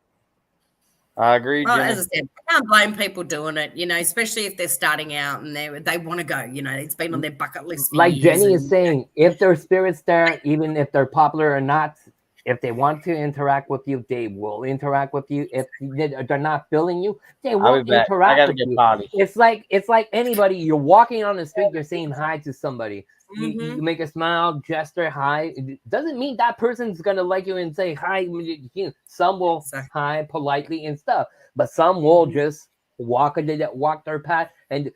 I agree, Well, Jenny. as I said, I can't blame people doing it, you know, especially if they're starting out and they want to go, you know, it's been on their bucket list for Like years. Jenny is And saying, if there's spirits there, even if they're popular or not, if they want to interact with you, they will interact with you. If they're not feeling you, they I'll won't be back. I interact gotta with get you. potty. It's like anybody. You're walking on the street, you're saying hi to somebody. Mhm. You make a smile, gesture, hi. It doesn't mean that person's gonna like you and say hi. Some will Exactly. hi politely and stuff, but some will Mhm. just walk their path, and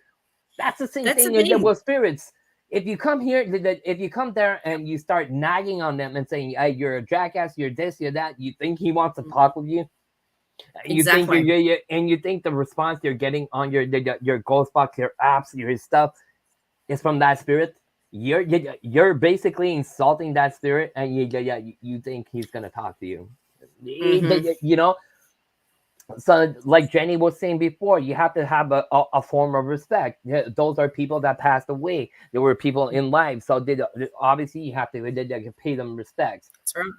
that's the same That's the thing thing. with spirits. If you come here, if you come there and you start nagging on them and saying, "Hey, you're a jackass, you're this, you're that," you think he wants to talk with you. You think Exactly. and you think the response you're getting on your ghost box, your apps, your stuff is from that spirit. You're basically insulting that spirit, and you think he's gonna talk to you. Mhm. You know, so like Jenny was saying before, you have to have a form of respect. Yeah, those are people that passed away. There were people in life, so obviously you have to pay them respects. That's right.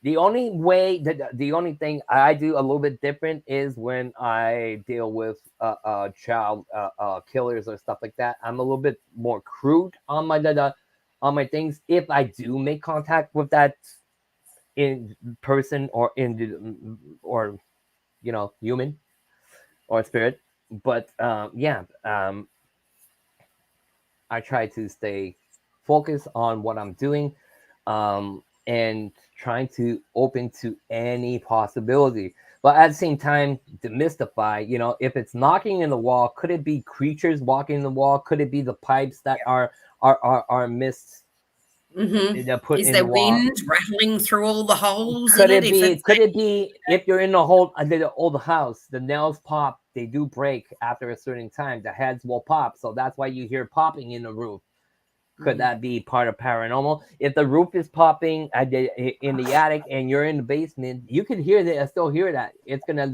The only way the only thing I do a little bit different is when I deal with child killers or stuff like that. I'm a little bit more crude on on my things. If I do make contact with that in person or or human or spirit. But I try to stay focused on what I'm doing, and trying to open to any possibility. But at the same time, demystify. If it's knocking in the wall, could it be creatures walking in the wall? Could it be the pipes that are missed Mhm. that put Is in the there wall? wind rattling through all the holes in Could it? it If be? it's Could it be if you're in the old house, the nails pop, they do break after a certain time. The heads will pop, so that's why you hear popping in the roof. Could that be part of paranormal? If the roof is popping in the attic and you're in the basement, you could hear that. I still hear that. It's gonna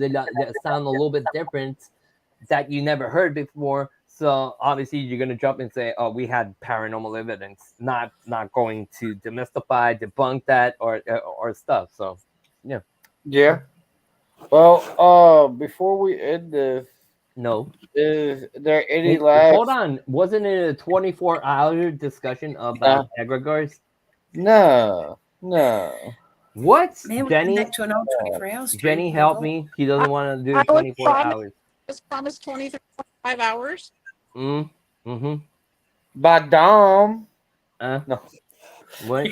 sound a little bit different that you never heard before. So obviously you're gonna jump and say, "Oh, we had paranormal evidence." Not going to demystify, debunk that, or stuff. So, yeah, Yeah. Well, before we end this, no. is there any Hey, hold last? on. Wasn't it a 24-hour discussion Nah, about egregores? no, no. What, man, we came Jenny? back to an old 24 hours stream. Jenny, My help God. me. He doesn't want to do I was 24 promised hours. Just promised 20 to 25 hours. Mm-hmm. By Dom. No. What?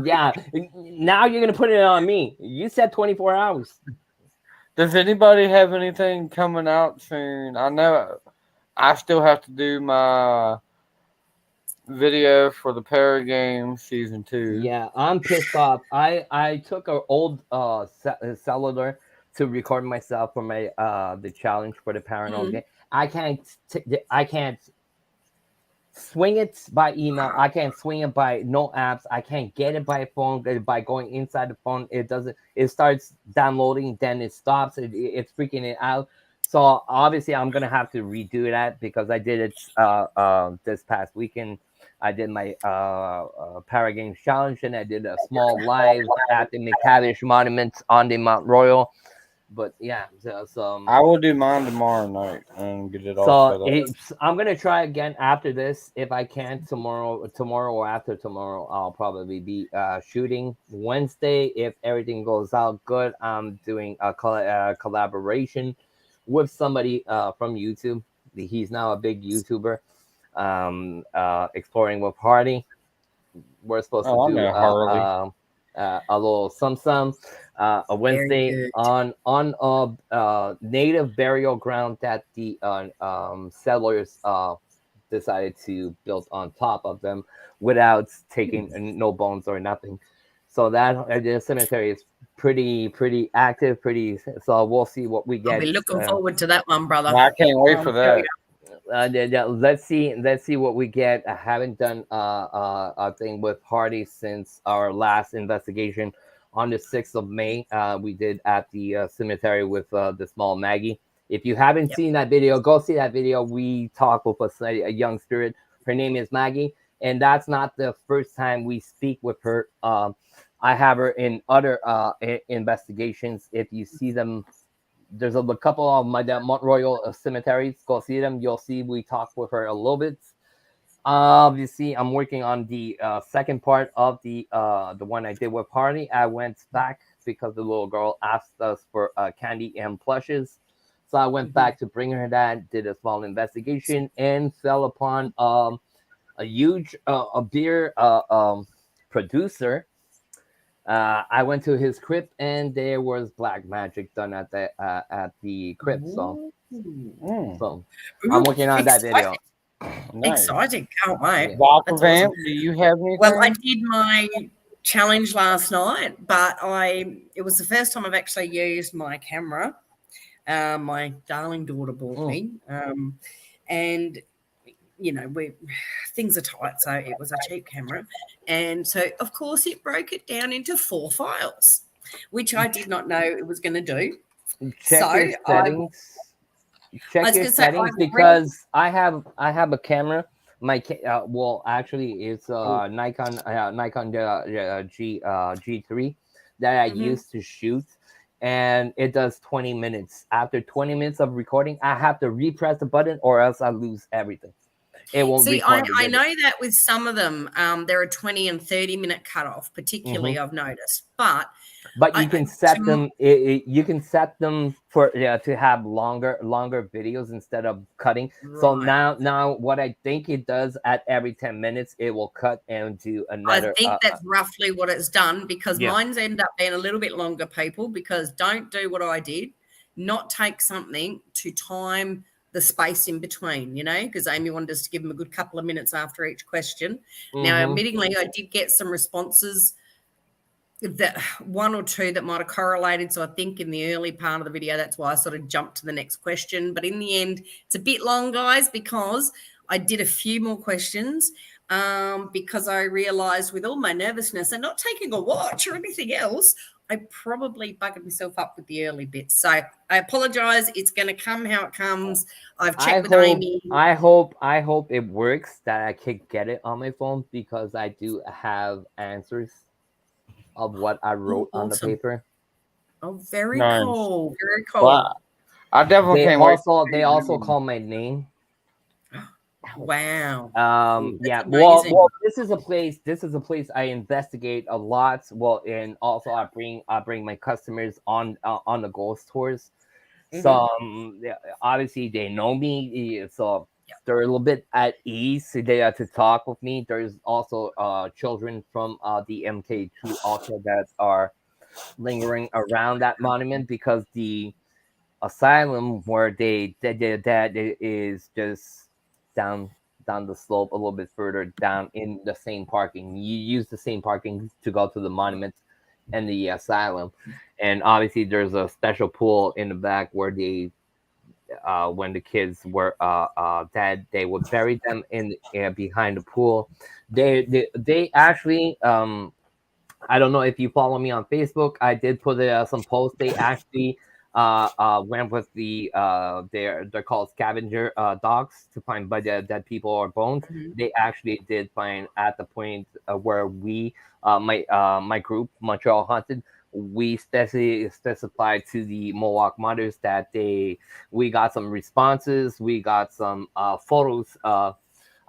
Yeah. Now you're gonna put it on me. You said 24 hours. Does anybody have anything coming out soon? I know I still have to do my video for the Para Game Season 2. Yeah, I'm pissed off. I took a old cellular to record myself for my the challenge for the paranormal game. I can't swing it by email. I can't swing it by no apps. I can't get it by phone by going inside the phone. It doesn't. It starts downloading, then it stops. It's freaking it out. So obviously, I'm gonna have to redo that because I did it this past weekend. I did my Para Games challenge and I did a small live at the McTavish Monument on the Mount Royal. But yeah, I will do mine tomorrow night and get it all set up. I'm gonna try again after this if I can tomorrow or after tomorrow. I'll probably be shooting Wednesday if everything goes out good. I'm doing a collaboration with somebody from YouTube. He's now a big YouTuber. Exploring with Hardy. We're supposed to do a little some a Wednesday on a native burial ground that the settlers decided to build on top of them without taking no bones or nothing. So that the cemetery is pretty active, so we'll see what we get. I'll be looking forward to that one, brother. I can't wait for that. Let's see what we get. I haven't done a thing with Hardy since our last investigation on the 6th of May. We did at the cemetery with the small Maggie. If you haven't seen that video, go see that video. We talk with a young spirit. Her name is Maggie, and that's not the first time we speak with her. I have her in other investigations. If you see them, there's a couple of my Mount Royal cemeteries. Go see them. You'll see we talk with her a little bit. Obviously, I'm working on the second part of the one I did with Hardy. I went back because the little girl asked us for candy and plushes. So I went back to bring her that, did a small investigation, and fell upon a huge a beer producer. I went to his crypt and there was black magic done at the crypt. So I'm working on that video. Nice. Exciting! Can't wait. Dr. Vamp, do you have anything? Well, I did my challenge last night, but it was the first time I've actually used my camera. My darling daughter bought me, and you know, things are tight, so it was a cheap camera. And so, of course, it broke it down into 4 files, which I did not know it was going to do. Check your settings because I have a camera. My actually, it's a Nikon G3 that I used to shoot, and it does 20 minutes. After 20 minutes of recording, I have to repress the button, or else I lose everything. It won't. See, I know that with some of them, there are 20 and 30-minute cutoff. Particularly, I've noticed, but you can set them. You can set them for to have longer videos instead of cutting. Right. So now what I think it does at every 10 minutes, it will cut and do another. I think that's roughly what it's done because mine's end up being a little bit longer, people. Because don't do what I did, not take something to time the space in between, you know, because Amy wanted us to give them a good couple of minutes after each question. Now, admittingly, I did get some responses, that 1 or 2 that might have correlated. So I think in the early part of the video, that's why I sort of jumped to the next question. But in the end, it's a bit long, guys, because I did a few more questions because I realized with all my nervousness and not taking a watch or anything else, I probably buggered myself up with the early bits. So I apologize. It's going to come how it comes. I've checked with Amy. I hope it works, that I can get it on my phone, because I do have answers of what I wrote on the paper. Oh, very cool. Very cool. Well, I definitely can't wait. They also call my name. Wow. Yeah. Well, this is a place I investigate a lot. Well, and also I bring my customers on the ghost tours. Some obviously they know me, so they're a little bit at ease. They have to talk with me. There's also children from the MK2 Ultra that are lingering around that monument because the asylum where their dad is just down the slope a little bit further down in the same parking. You use the same parking to go to the monument and the asylum, and obviously there's a special pool in the back where they when the kids were dead, they would bury them in behind the pool. They actually I don't know if you follow me on Facebook. I did put some posts. They actually went with they're called scavenger dogs to find dead people or bones. They actually did find at the point where we my group Montreal Haunted, we specified to the Mohawk mothers that we got some responses. We got some photos.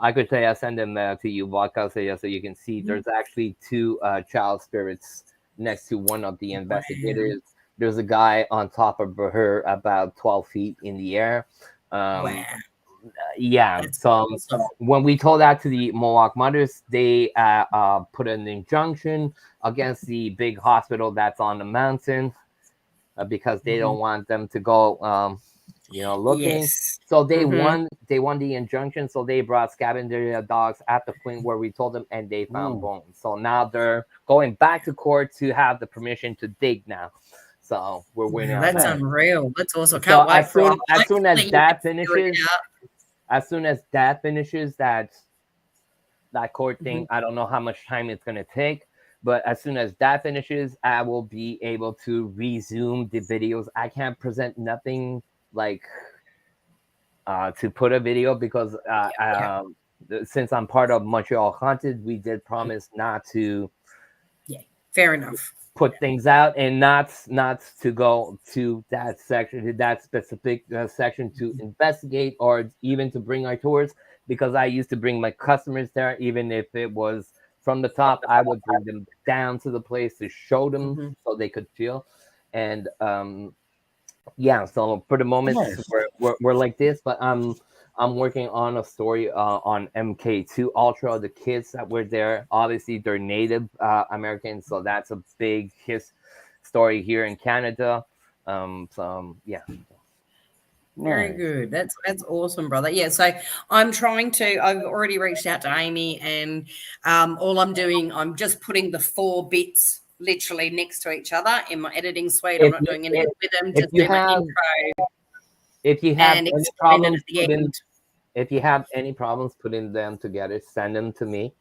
I could say I send them to you, Vodka, so you can see. There's actually two child spirits next to one of the investigators. There's a guy on top of her about 12 feet in the air. Yeah. So when we told that to the Mohawk mothers, they put an injunction against the big hospital that's on the mountain because they don't want them to go looking. So they won the injunction. So they brought scavenger dogs at the point where we told them, and they found bones. So now they're going back to court to have the permission to dig now. So we're waiting on that. That's unreal. That's awesome. Can't wait as soon as that finishes, that court thing, I don't know how much time it's gonna take. But as soon as that finishes, I will be able to resume the videos. I can't present nothing like to put a video because since I'm part of Montreal Haunted, we did promise not to. Yeah, fair enough. Put things out and not to go to that section, to that specific section to investigate or even to bring our tours, because I used to bring my customers there, even if it was from the top. I would bring them down to the place to show them so they could feel. And yeah, so for the moment we're like this, but I'm working on a story on MK2 Ultra. The kids that were there, obviously they're Native Americans, so that's a big story here in Canada. So yeah. Very good. That's awesome, brother. Yeah, so I've already reached out to Amy, and all I'm doing, I'm just putting the 4 bits literally next to each other in my editing suite. I'm not doing anything with them. Just do my intro. If you have any problems, if you have any problems putting them together, send them to me.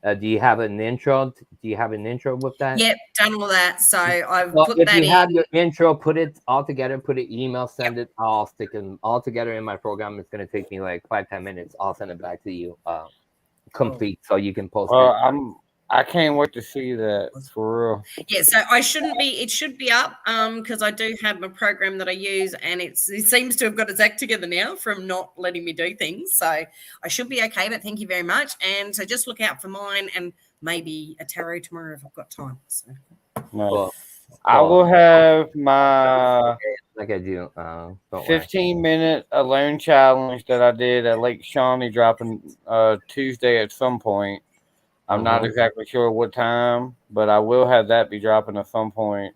Do you have an intro? Do you have an intro with that? Yep, done all that. So I've put that in. If you have your intro, put it all together, put an email, send it. I'll stick them all together in my program. It's going to take me like 5-10 minutes. I'll send it back to you complete so you can post it. I can't wait to see that for real. Yeah, so it should be up because I do have a program that I use, and it seems to have got its act together now from not letting me do things. So I should be okay, but thank you very much. And so just look out for mine and maybe a tarot tomorrow if I've got time. So. No. I will have my like I do 15-minute alone challenge that I did at Lake Shawnee dropping Tuesday at some point. I'm not exactly sure what time, but I will have that be dropping at some point.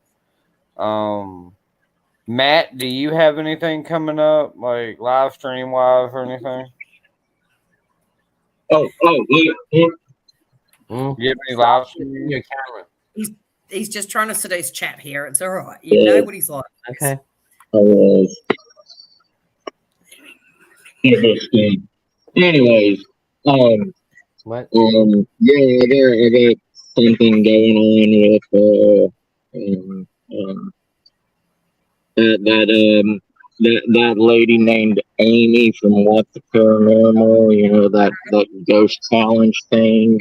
Matt, do you have anything coming up, like live stream wise or anything? Oh, You have any live stream? Your camera. He's just trying to seduce chat here. It's all right. You know what he's like. Okay. Anyways, what? Yeah, I got something going on with that lady named Amy from What the Paranormal, that ghost challenge thing.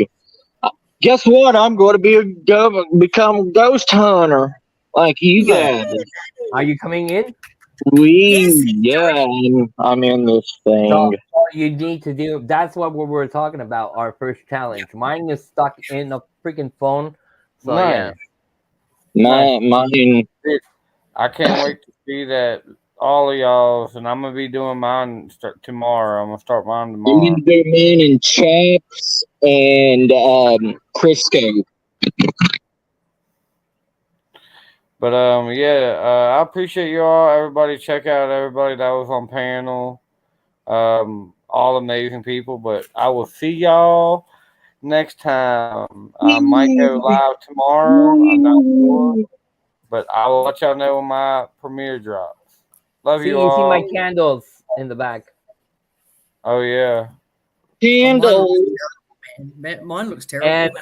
Guess what? I'm going to become a ghost hunter like you guys. Are you coming in? I'm in this thing. So you need to do. That's what we were talking about. Our first challenge. Mine is stuck in a freaking phone. So Mine. I can't wait to see that all of y'all's, and I'm gonna be doing mine tomorrow. I'm gonna start mine I'm tomorrow. gonna do mine in chaps and Crisco. But yeah, I appreciate you all. Everybody, check out everybody that was on panel. All amazing people. But I will see y'all next time. I might go live tomorrow. I'm not sure, but I will let y'all know when my premiere drops. Love See, you you see my all. candles in the back. Oh yeah. Oh, mine looks Candles. terrible, man. Mine looks terrible. And